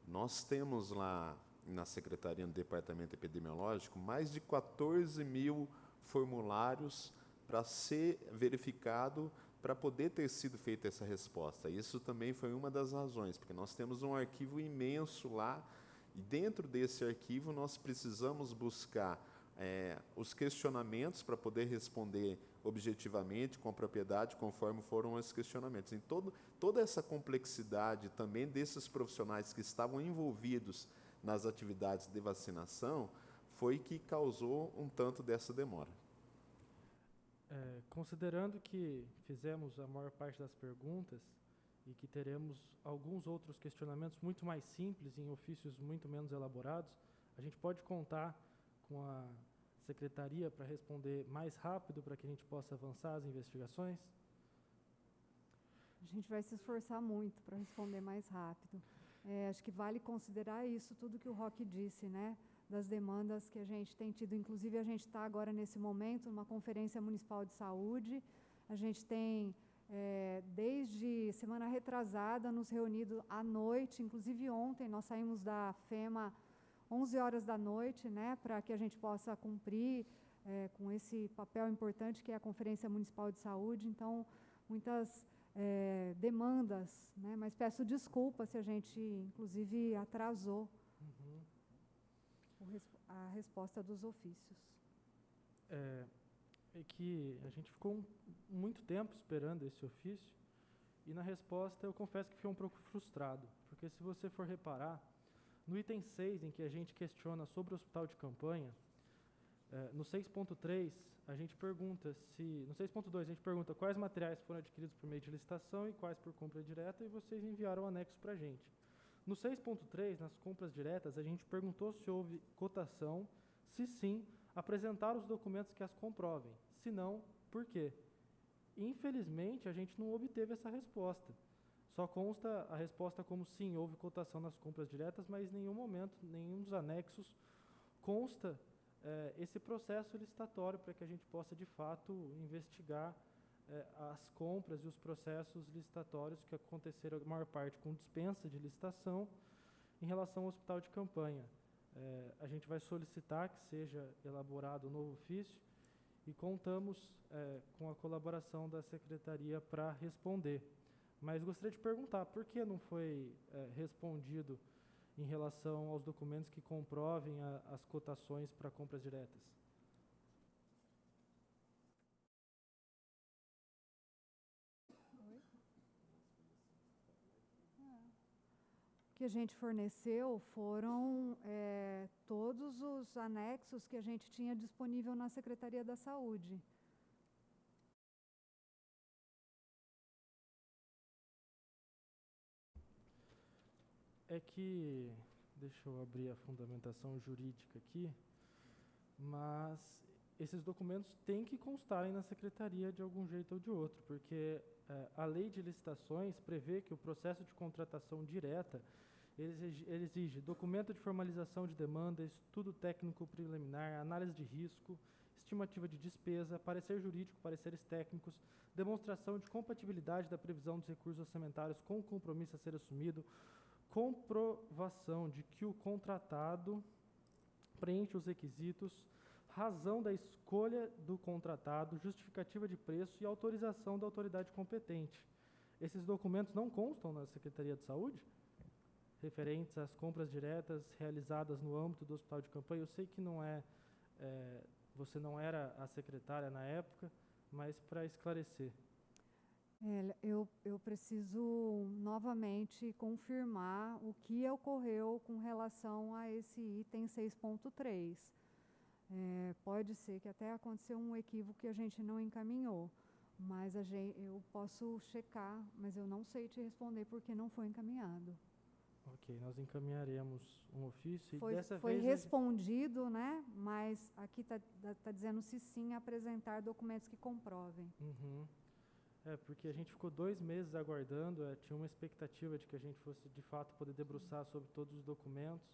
nós temos lá na Secretaria, no Departamento Epidemiológico, mais de 14 mil formulários para ser verificado, para poder ter sido feita essa resposta. Isso também foi uma das razões, porque nós temos um arquivo imenso lá, e dentro desse arquivo nós precisamos buscar os questionamentos para poder responder objetivamente, com propriedade, conforme foram os questionamentos. Em toda essa complexidade também desses profissionais que estavam envolvidos nas atividades de vacinação, foi que causou um tanto dessa demora. Considerando que fizemos a maior parte das perguntas e que teremos alguns outros questionamentos muito mais simples, em ofícios muito menos elaborados, a gente pode contar com a Secretaria para responder mais rápido, para que a gente possa avançar as investigações? A gente vai se esforçar muito para responder mais rápido. Acho que vale considerar isso, tudo que o Roque disse, né? Das demandas que a gente tem tido. Inclusive, a gente está agora, nesse momento, numa Conferência Municipal de Saúde. A gente tem, desde semana retrasada, nos reunido à noite. Inclusive, ontem, nós saímos da FEMA 11 horas da noite, né, para que a gente possa cumprir com esse papel importante que é a Conferência Municipal de Saúde. Então, muitas demandas, né, mas peço desculpa se a gente, inclusive, atrasou a resposta dos ofícios. É que a gente ficou muito tempo esperando esse ofício e na resposta eu confesso que fiquei um pouco frustrado, porque se você for reparar, no item 6, em que a gente questiona sobre o hospital de campanha, no 6.3, a gente pergunta se... No 6.2, a gente pergunta quais materiais foram adquiridos por meio de licitação e quais por compra direta, e vocês enviaram o anexo para a gente. No 6.3, nas compras diretas, a gente perguntou se houve cotação, se sim, apresentar os documentos que as comprovem. Se não, por quê? Infelizmente, a gente não obteve essa resposta. Só consta a resposta como sim, houve cotação nas compras diretas, mas em nenhum momento, nenhum dos anexos consta esse processo licitatório para que a gente possa, de fato, investigar as compras e os processos licitatórios que aconteceram, a maior parte, com dispensa de licitação em relação ao hospital de campanha. A gente vai solicitar que seja elaborado um novo ofício e contamos com a colaboração da Secretaria para responder. Mas gostaria de perguntar, por que não foi respondido em relação aos documentos que comprovem as cotações para compras diretas? O que a gente forneceu foram todos os anexos que a gente tinha disponível na Secretaria da Saúde. É que, deixa eu abrir a fundamentação jurídica aqui, mas esses documentos têm que constarem na Secretaria de algum jeito ou de outro, porque a Lei de Licitações prevê que o processo de contratação direta ele exige documento de formalização de demanda, estudo técnico preliminar, análise de risco, estimativa de despesa, parecer jurídico, pareceres técnicos, demonstração de compatibilidade da previsão dos recursos orçamentários com o compromisso a ser assumido, comprovação de que o contratado preenche os requisitos, razão da escolha do contratado, justificativa de preço e autorização da autoridade competente. Esses documentos não constam na Secretaria de Saúde? Referentes às compras diretas realizadas no âmbito do hospital de campanha. Eu sei que não você não era a secretária na época, mas para esclarecer. Eu preciso novamente confirmar o que ocorreu com relação a esse item 6.3. Pode ser que até aconteceu um equívoco que a gente não encaminhou, mas eu posso checar, mas eu não sei te responder porque não foi encaminhado. Ok, nós encaminharemos um ofício Foi, e dessa foi vez... respondido, né? Mas aqui está dizendo se sim apresentar documentos que comprovem. Uhum. Porque a gente ficou 2 meses aguardando, tinha uma expectativa de que a gente fosse, de fato, poder debruçar sobre todos os documentos,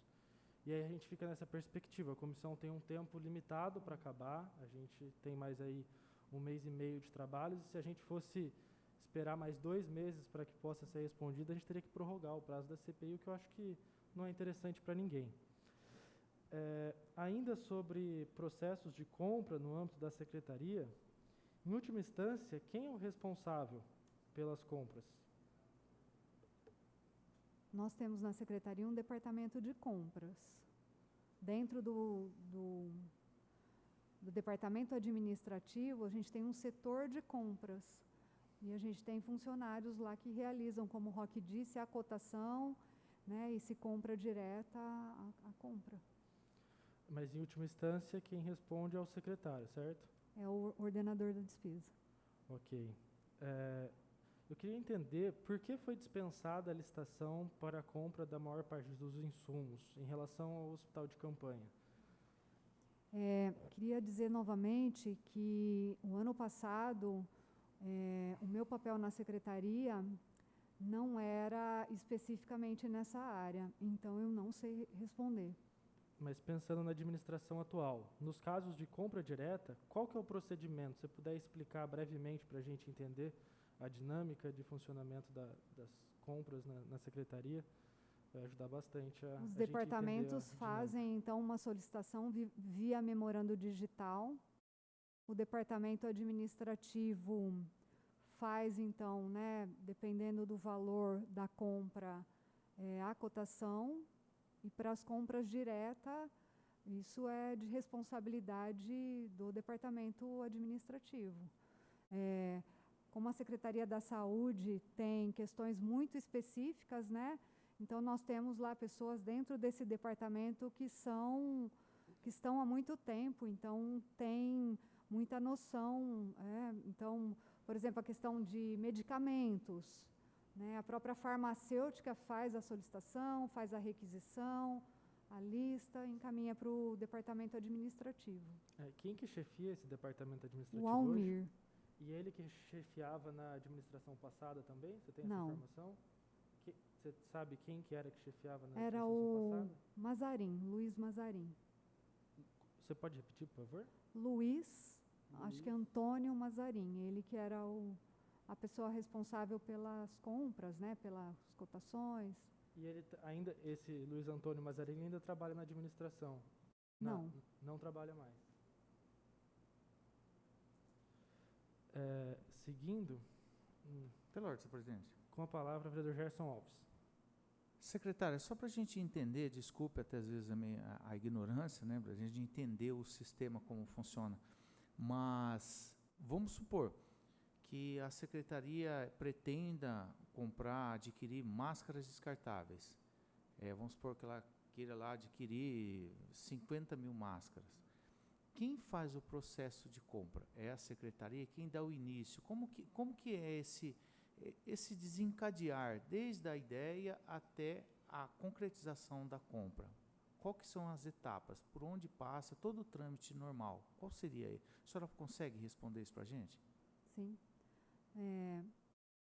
e aí a gente fica nessa perspectiva. A comissão tem um tempo limitado para acabar, a gente tem mais aí 1 mês e meio de trabalhos, e se a gente fosse esperar mais 2 meses para que possa ser respondido, a gente teria que prorrogar o prazo da CPI, o que eu acho que não é interessante para ninguém. Ainda sobre processos de compra no âmbito da Secretaria, em última instância, quem é o responsável pelas compras? Nós temos na Secretaria um departamento de compras. Dentro do departamento administrativo, a gente tem um setor de compras. E a gente tem funcionários lá que realizam, como o Roque disse, a cotação, né, e se compra direta a compra. Mas, em última instância, quem responde é o secretário, certo? É o ordenador da despesa. Ok. Eu queria entender por que foi dispensada a licitação para a compra da maior parte dos insumos em relação ao hospital de campanha. Queria dizer novamente que o ano passado, o meu papel na secretaria não era especificamente nessa área, então eu não sei responder. Mas pensando na administração atual, nos casos de compra direta, qual que é o procedimento? Se você puder explicar brevemente para a gente entender a dinâmica de funcionamento das compras na secretaria, vai ajudar bastante a Os departamentos gente fazem, então, uma solicitação via memorando digital. O departamento administrativo faz, então, né, dependendo do valor da compra, a cotação. E para as compras diretas, isso é de responsabilidade do departamento administrativo. Como a Secretaria da Saúde tem questões muito específicas, né? Então, nós temos lá pessoas dentro desse departamento que estão há muito tempo, então tem muita noção. Então, por exemplo, a questão de medicamentos, né? A própria farmacêutica faz a solicitação, faz a requisição, a lista, encaminha para o departamento administrativo. Quem que chefia esse departamento administrativo O Almir. hoje? E ele que chefiava na administração passada também? Você tem Não. essa informação? Você sabe quem que era que chefiava na Era administração o passada? Mazarin, Luiz Mazarin. Você pode repetir, por favor? Luiz, acho que é Antônio Mazarin, ele que era a pessoa responsável pelas compras, né, pelas cotações. E ele ainda, esse Luiz Antônio Mazarini ainda trabalha na administração? Não. Não trabalha mais. Seguindo, Pela ordem, senhor presidente. com a palavra, o vereador Gerson Alves. Secretária, só para a gente entender, desculpe até às vezes a ignorância, né, para a gente entender o sistema como funciona, mas vamos supor que a secretaria pretenda comprar, adquirir máscaras descartáveis. Vamos supor que ela queira lá adquirir 50 mil máscaras. Quem faz o processo de compra? É a secretaria? Quem dá o início? Como que é esse desencadear, desde a ideia até a concretização da compra? Qual que são as etapas? Por onde passa todo o trâmite normal? Qual seria? A senhora consegue responder isso para a gente? Sim.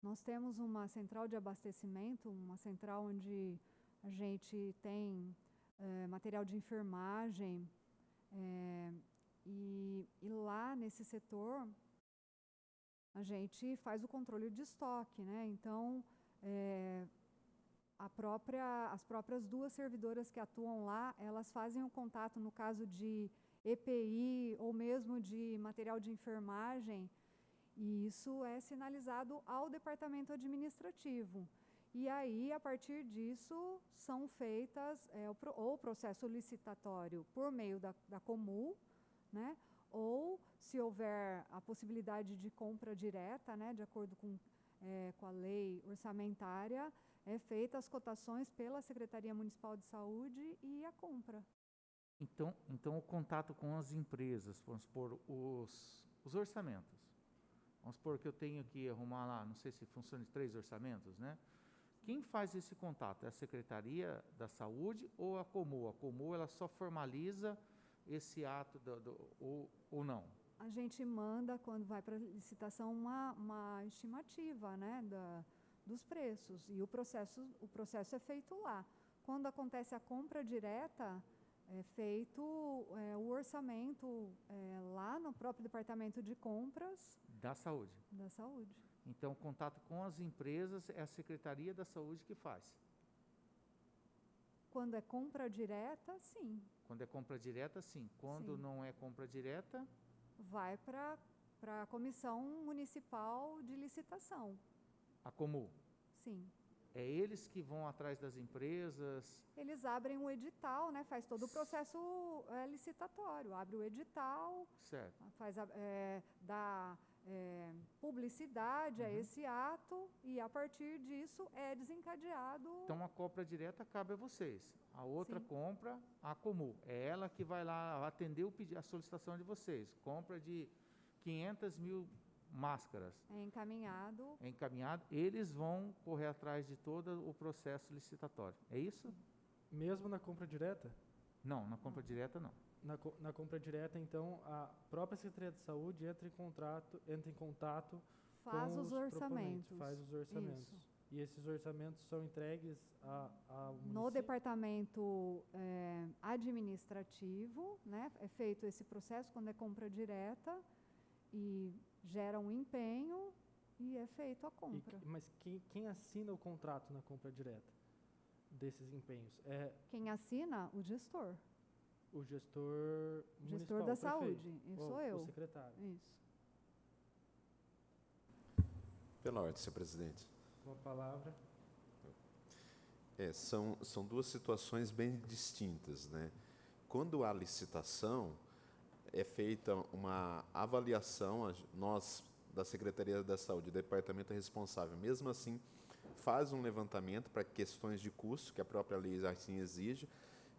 Nós temos uma central de abastecimento, uma central onde a gente tem material de enfermagem, e lá nesse setor a gente faz o controle de estoque, né? Então, as próprias 2 servidoras que atuam lá, elas fazem o contato no caso de EPI ou mesmo de material de enfermagem, e isso é sinalizado ao departamento administrativo. E aí, a partir disso, são feitas o processo licitatório por meio da Comul, né? Ou, se houver a possibilidade de compra direta, né, de acordo com a lei orçamentária, feita as cotações pela Secretaria Municipal de Saúde e a compra. Então o contato com as empresas, vamos supor, os orçamentos. Vamos supor que eu tenho que arrumar lá, não sei se funciona de 3 orçamentos, né? Quem faz esse contato? É a Secretaria da Saúde ou a Comul? A Comul, ela só formaliza esse ato ou não? A gente manda, quando vai para a licitação, uma estimativa, né, dos preços, e o processo é feito lá. Quando acontece a compra direta, é feito o orçamento lá no próprio departamento de compras Da Saúde. da saúde. Então, o contato com as empresas é a Secretaria da Saúde que faz. Quando é compra direta, sim. Quando é compra direta, sim. Quando Sim. não é compra direta, Vai para a Comissão Municipal de Licitação. a Comul. Sim. É eles que vão atrás das empresas. Eles abrem o edital, né? Faz todo o processo licitatório. Abre o edital, Certo. dá publicidade a esse ato, e a partir disso é desencadeado. Então, a compra direta cabe a vocês. A outra Sim. compra, a Comul. É ela que vai lá atender a solicitação de vocês. Compra de 500 mil máscaras. É encaminhado. É encaminhado. Eles vão correr atrás de todo o processo licitatório. É isso? Mesmo na compra direta? Não, na compra direta não. Na compra direta, então, a própria Secretaria de Saúde entra em contato Faz com os proponentes, orçamentos. faz os orçamentos. Isso. E esses orçamentos são entregues ao No município? departamento administrativo, né? É feito esse processo quando é compra direta, e gera um empenho e é feito a compra. Mas quem assina o contrato na compra direta desses empenhos? É Quem assina? O gestor. o gestor municipal, Gestor da o prefeito, saúde. Isso ou sou eu. o secretário. Isso. Pela ordem, senhor presidente. Com a palavra. São 2 situações bem distintas, né? Quando há licitação, é feita uma avaliação, nós, da Secretaria da Saúde, departamento responsável, mesmo assim, faz um levantamento para questões de custo, que a própria lei assim exige,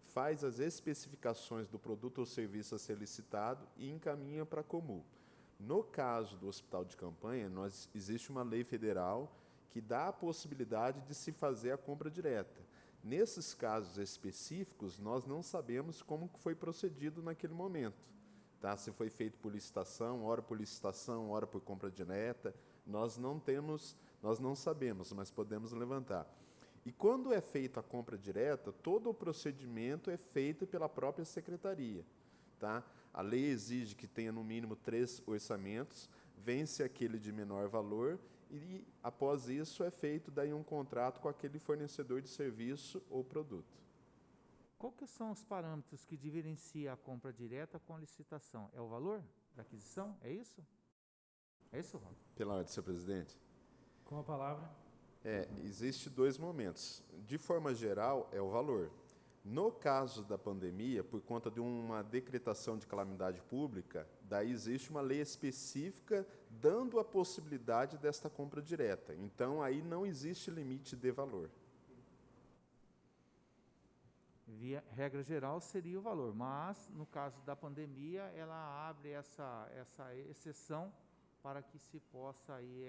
faz as especificações do produto ou serviço a ser licitado e encaminha para a Comul. No caso do hospital de campanha, existe uma lei federal que dá a possibilidade de se fazer a compra direta. Nesses casos específicos, nós não sabemos como foi procedido naquele momento. Tá? Se foi feito por licitação, ora por compra direta, nós não sabemos, mas podemos levantar. E quando é feita a compra direta, todo o procedimento é feito pela própria secretaria. tá? A lei exige que tenha no mínimo 3 orçamentos, vence aquele de menor valor e, após isso, é feito daí um contrato com aquele fornecedor de serviço ou produto. Qual que são os parâmetros que diferenciam a compra direta com a licitação? É o valor da aquisição? É isso? É isso, Ron? Pela ordem, senhor presidente. Com a palavra. Existe 2 momentos. De forma geral, é o valor. No caso da pandemia, por conta de uma decretação de calamidade pública, daí existe uma lei específica dando a possibilidade desta compra direta. Então, aí não existe limite de valor. Via regra geral seria o valor, mas no caso da pandemia ela abre essa exceção para que se possa aí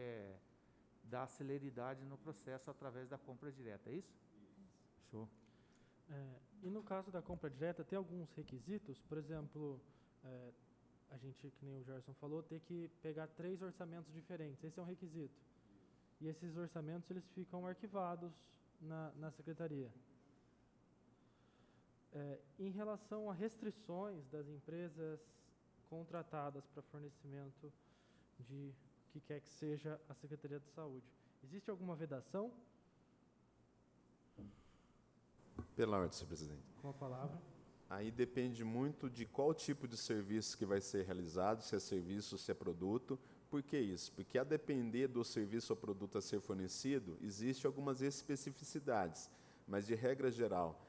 dar celeridade no processo através da compra direta, é isso? Show. E no caso da compra direta, tem alguns requisitos, por exemplo, a gente, que nem o Gerson falou, ter que pegar 3 orçamentos diferentes, esse é um requisito. E esses orçamentos eles ficam arquivados na secretaria. Em relação a restrições das empresas contratadas para fornecimento de que quer que seja a Secretaria de Saúde, existe alguma vedação? Pela ordem, senhor presidente. Com a palavra. Aí depende muito de qual tipo de serviço que vai ser realizado, se é serviço, se é produto. Por que isso? Porque a depender do serviço ou produto a ser fornecido, existem algumas especificidades, mas de regra geral,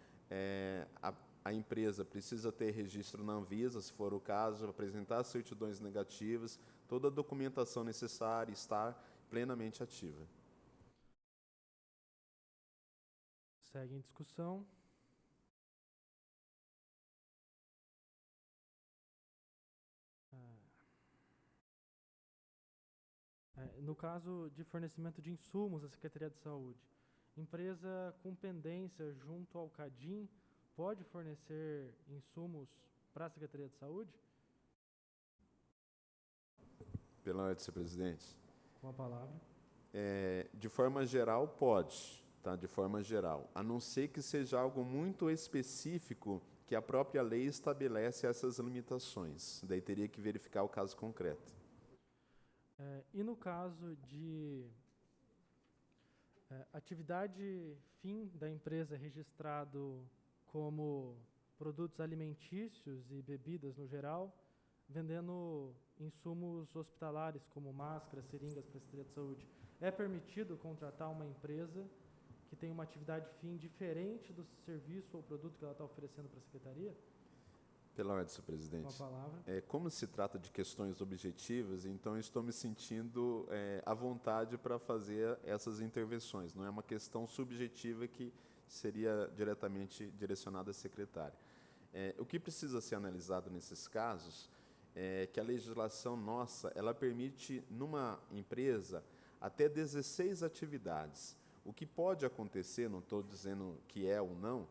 a empresa precisa ter registro na Anvisa, se for o caso, apresentar certidões negativas, toda a documentação necessária, estar plenamente ativa. Segue em discussão. No caso de fornecimento de insumos à Secretaria de Saúde, empresa com pendência junto ao CADIM pode fornecer insumos para a Secretaria de Saúde? Pela ordem, senhor presidente. Com a palavra. De forma geral, pode, tá? De forma geral, a não ser que seja algo muito específico que a própria lei estabelece essas limitações. Daí teria que verificar o caso concreto. E no caso de atividade fim da empresa registrado como produtos alimentícios e bebidas no geral, vendendo insumos hospitalares como máscaras, seringas para a Secretaria de Saúde, é permitido contratar uma empresa que tem uma atividade fim diferente do serviço ou produto que ela está oferecendo para a Secretaria? Pela ordem, senhor presidente. Com a palavra. Como se trata de questões objetivas, então eu estou me sentindo à vontade para fazer essas intervenções. Não é uma questão subjetiva que seria diretamente direcionada à secretária. O que precisa ser analisado nesses casos é que a legislação nossa, ela permite numa empresa até 16 atividades. O que pode acontecer, não estou dizendo que é ou não,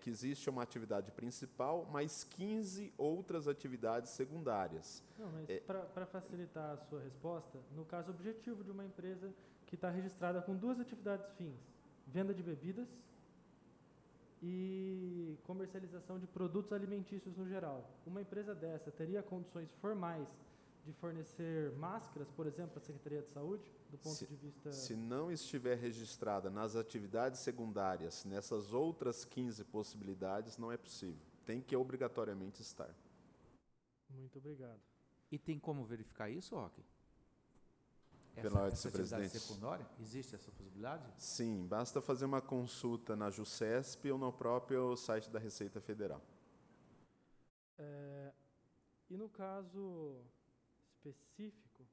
que existe uma atividade principal, mais 15 outras atividades secundárias. Não, mas para facilitar a sua resposta, no caso objetivo de uma empresa que está registrada com 2 atividades fins, venda de bebidas e comercialização de produtos alimentícios no geral, uma empresa dessa teria condições formais de fornecer máscaras, por exemplo, à Secretaria de Saúde, do ponto de vista... Se não estiver registrada nas atividades secundárias, nessas outras 15 possibilidades, não é possível. Tem que obrigatoriamente estar. Muito obrigado. E tem como verificar isso, Roque? Pela ordem, essa senhor atividade presidente. secundária? Existe essa possibilidade? Sim, basta fazer uma consulta na JUSESP ou no próprio site da Receita Federal. E no caso específico,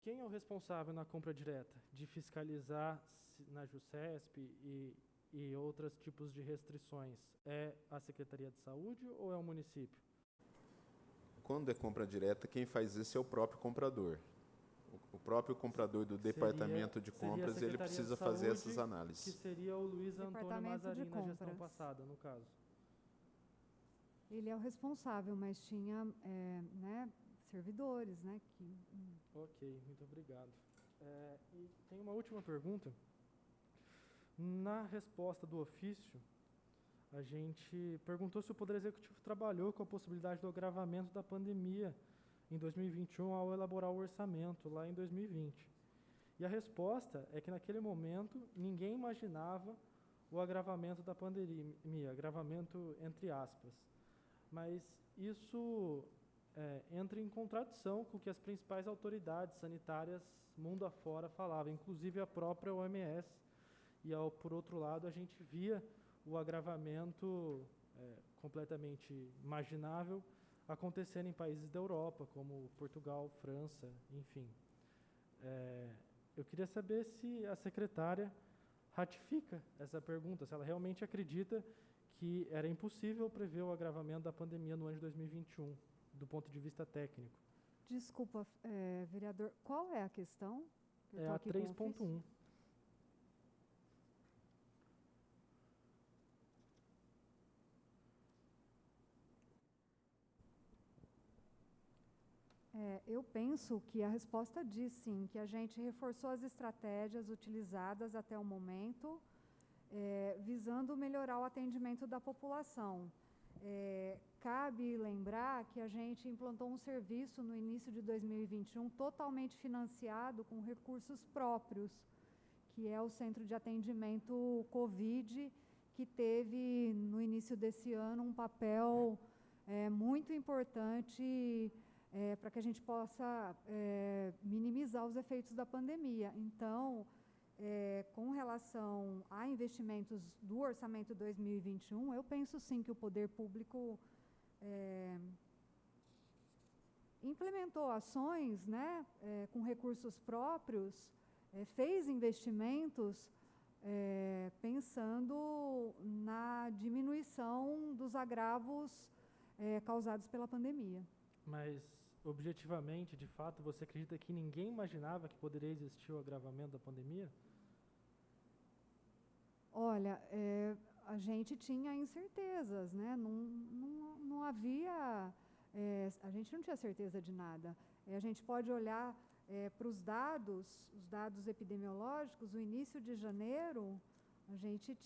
quem é o responsável na compra direta de fiscalizar na JUSESP e outros tipos de restrições? É a Secretaria de Saúde ou é o município? Quando é compra direta, quem faz isso é o próprio comprador. O próprio comprador do departamento de compras, ele precisa fazer essas análises. Que seria o Luiz Antônio Departamento de Mazarin na gestão Compras. passada, no caso. Ele é o responsável, mas tinha servidores, né? Ok, muito obrigado. E tem uma última pergunta. Na resposta do ofício, a gente perguntou se o Poder Executivo trabalhou com a possibilidade do agravamento da pandemia em 2021 ao elaborar o orçamento lá em 2020. E a resposta é que naquele momento ninguém imaginava o agravamento da pandemia, agravamento entre aspas. Mas isso entra em contradição com o que as principais autoridades sanitárias mundo afora falavam, inclusive a própria OMS. E, por outro lado, a gente via o agravamento completamente imaginável acontecendo em países da Europa, como Portugal, França, enfim. Eu queria saber se a secretária ratifica essa pergunta, se ela realmente acredita que era impossível prever o agravamento da pandemia no ano de 2021, do ponto de vista técnico. Desculpa, vereador, qual é a questão? É a 3.1. Eu penso que a resposta diz sim, que a gente reforçou as estratégias utilizadas até o momento, visando melhorar o atendimento da população. Cabe lembrar que a gente implantou um serviço no início de 2021 totalmente financiado com recursos próprios, que é o Centro de Atendimento Covid, que teve no início desse ano um papel muito importante para que a gente possa minimizar os efeitos da pandemia. Então, com relação a investimentos do orçamento 2021, eu penso sim que o poder público implementou ações, né, com recursos próprios, fez investimentos pensando na diminuição dos agravos causados pela pandemia. Mas, objetivamente, de fato, você acredita que ninguém imaginava que poderia existir o agravamento da pandemia? Olha, a gente tinha incertezas, né? Não havia... a gente não tinha certeza de nada. A gente pode olhar para os dados epidemiológicos. O início de janeiro, a gente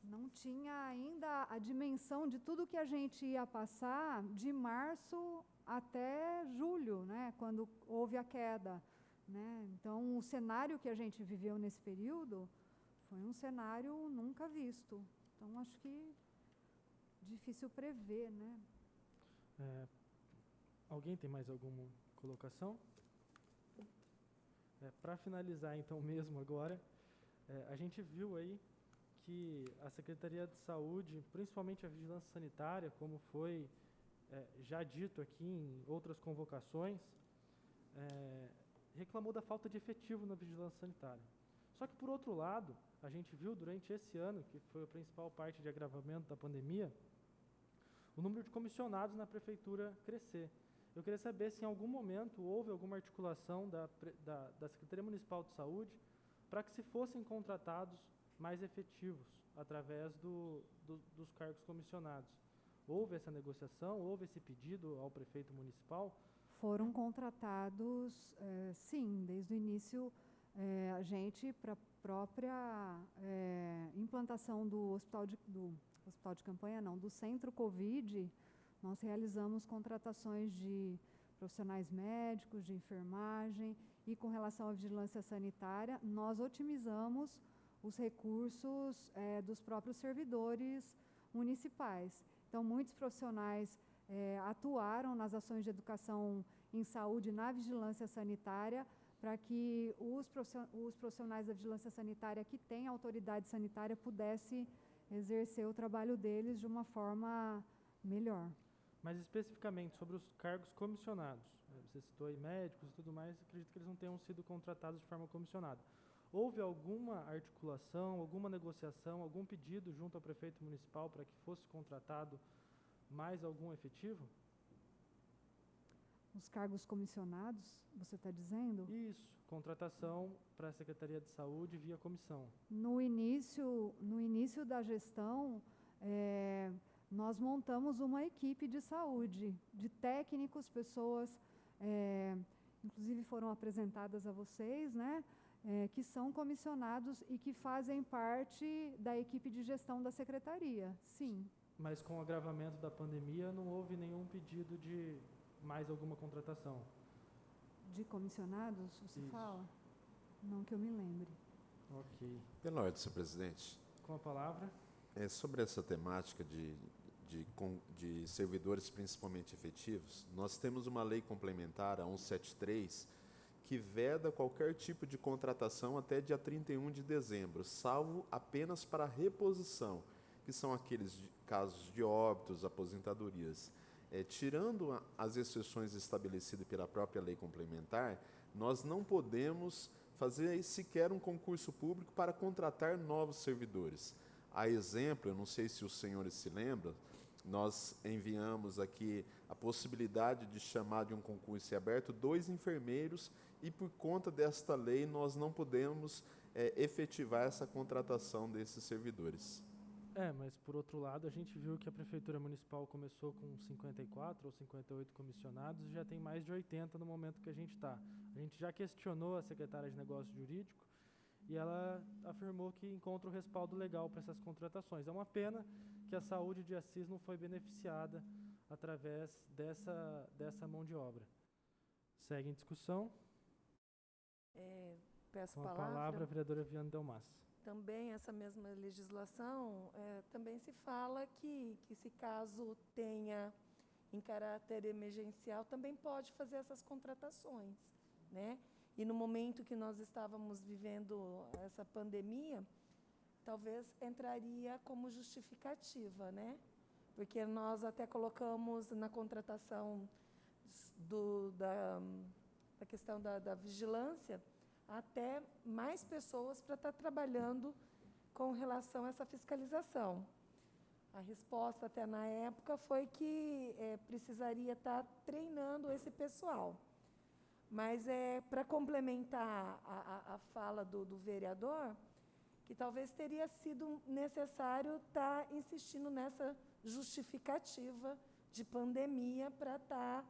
não tinha ainda a dimensão de tudo que a gente ia passar de março até julho, né? Quando houve a queda. Né? Então, o cenário que a gente viveu nesse período foi um cenário nunca visto. Então, acho que difícil prever, né? Alguém tem mais alguma colocação? Para finalizar, então, mesmo agora, a gente viu aí que a Secretaria de Saúde, principalmente a Vigilância Sanitária, como foi já dito aqui em outras convocações, reclamou da falta de efetivo na vigilância sanitária. Só que, por outro lado, a gente viu durante esse ano, que foi a principal parte de agravamento da pandemia, o número de comissionados na prefeitura crescer. Eu queria saber se em algum momento houve alguma articulação da Secretaria Municipal de Saúde para que se fossem contratados mais efetivos através dos cargos comissionados. Houve essa negociação? Houve esse pedido ao prefeito municipal? Foram contratados, sim, desde o início, a gente, para a própria implantação do hospital de campanha, não, do Centro Covid, nós realizamos contratações de profissionais médicos, de enfermagem, e com relação à vigilância sanitária, nós otimizamos os recursos dos próprios servidores municipais. Então, muitos profissionais atuaram nas ações de educação em saúde na vigilância sanitária para que os profissionais da vigilância sanitária que têm autoridade sanitária pudessem exercer o trabalho deles de uma forma melhor. Mas especificamente sobre os cargos comissionados, você citou aí médicos e tudo mais, acredito que eles não tenham sido contratados de forma comissionada. Houve alguma articulação, alguma negociação, algum pedido junto ao prefeito municipal para que fosse contratado mais algum efetivo? Os cargos comissionados, você está dizendo? Isso, contratação para a Secretaria de Saúde via comissão. No início da gestão, nós montamos uma equipe de saúde, de técnicos, pessoas, inclusive foram apresentadas a vocês, né? que são comissionados e que fazem parte da equipe de gestão da secretaria, sim. Mas com o agravamento da pandemia, não houve nenhum pedido de mais alguma contratação? De comissionados, você Isso. fala? Não que eu me lembre. Ok. Pela ordem, senhor presidente. Com a palavra. Sobre essa temática de servidores principalmente efetivos, nós temos uma lei complementar, a 173, que veda qualquer tipo de contratação até dia 31 de dezembro, salvo apenas para reposição, que são aqueles casos de óbitos, aposentadorias. Tirando as exceções estabelecidas pela própria lei complementar, nós não podemos fazer sequer um concurso público para contratar novos servidores. A exemplo, eu não sei se os senhores se lembram, nós enviamos aqui a possibilidade de chamar de um concurso aberto 2 enfermeiros e, por conta desta lei, nós não podemos efetivar essa contratação desses servidores. Mas por outro lado, a gente viu que a Prefeitura Municipal começou com 54 ou 58 comissionados e já tem mais de 80 no momento que a gente está. A gente já questionou a secretária de Negócio Jurídico e ela afirmou que encontra o respaldo legal para essas contratações. É uma pena que a saúde de Assis não foi beneficiada através dessa mão de obra. Segue em discussão. Peço Com a palavra, a vereadora Viana Delmas. Também essa mesma legislação, também se fala que se caso tenha em caráter emergencial, também pode fazer essas contratações, né? E no momento que nós estávamos vivendo essa pandemia, talvez entraria como justificativa, né? Porque nós até colocamos na contratação da questão da vigilância, até mais pessoas para estar trabalhando com relação a essa fiscalização. A resposta até na época foi que precisaria estar treinando esse pessoal. Mas para complementar a fala do vereador, que talvez teria sido necessário estar insistindo nessa justificativa de pandemia para estar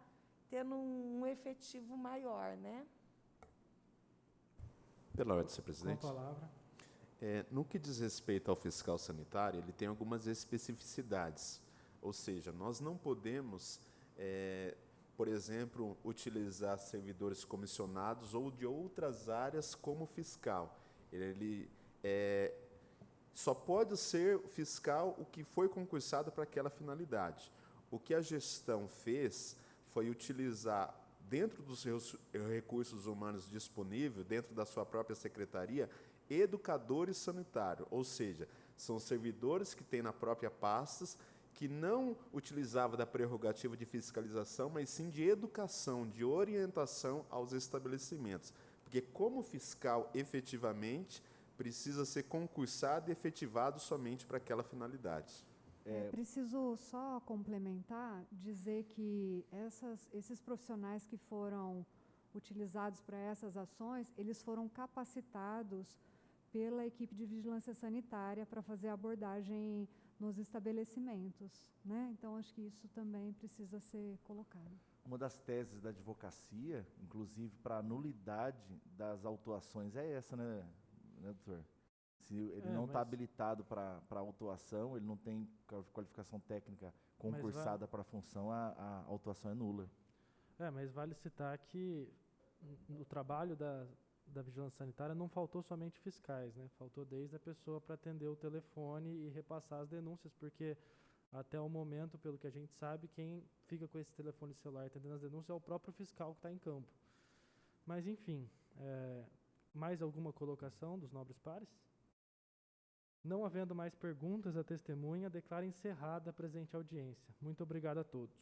tendo um efetivo maior, né? Pela ordem, senhor presidente. Com a palavra. No que diz respeito ao fiscal sanitário, ele tem algumas especificidades. Ou seja, nós não podemos, por exemplo, utilizar servidores comissionados ou de outras áreas como fiscal. Ele só pode ser fiscal o que foi concursado para aquela finalidade. O que a gestão fez foi utilizar, dentro dos seus recursos humanos disponíveis, dentro da sua própria secretaria, educadores sanitários, ou seja, são servidores que têm na própria pastas, que não utilizavam da prerrogativa de fiscalização, mas sim de educação, de orientação aos estabelecimentos. Porque como fiscal, efetivamente, precisa ser concursado e efetivado somente para aquela finalidade. Preciso só complementar, dizer que esses profissionais que foram utilizados para essas ações, eles foram capacitados pela equipe de vigilância sanitária para fazer a abordagem nos estabelecimentos, né? Então, acho que isso também precisa ser colocado. Uma das teses da advocacia, inclusive para a nulidade das autuações, é essa, né doutor? Se ele não está habilitado para autuação, ele não tem qualificação técnica concursada para a função, a autuação é nula. Mas vale citar que no trabalho da vigilância sanitária não faltou somente fiscais, né? Faltou desde a pessoa para atender o telefone e repassar as denúncias, porque até o momento, pelo que a gente sabe, quem fica com esse telefone celular atendendo as denúncias é o próprio fiscal que está em campo. Mas, enfim, mais alguma colocação dos nobres pares? Não havendo mais perguntas, a testemunha declara encerrada a presente audiência. Muito obrigado a todos.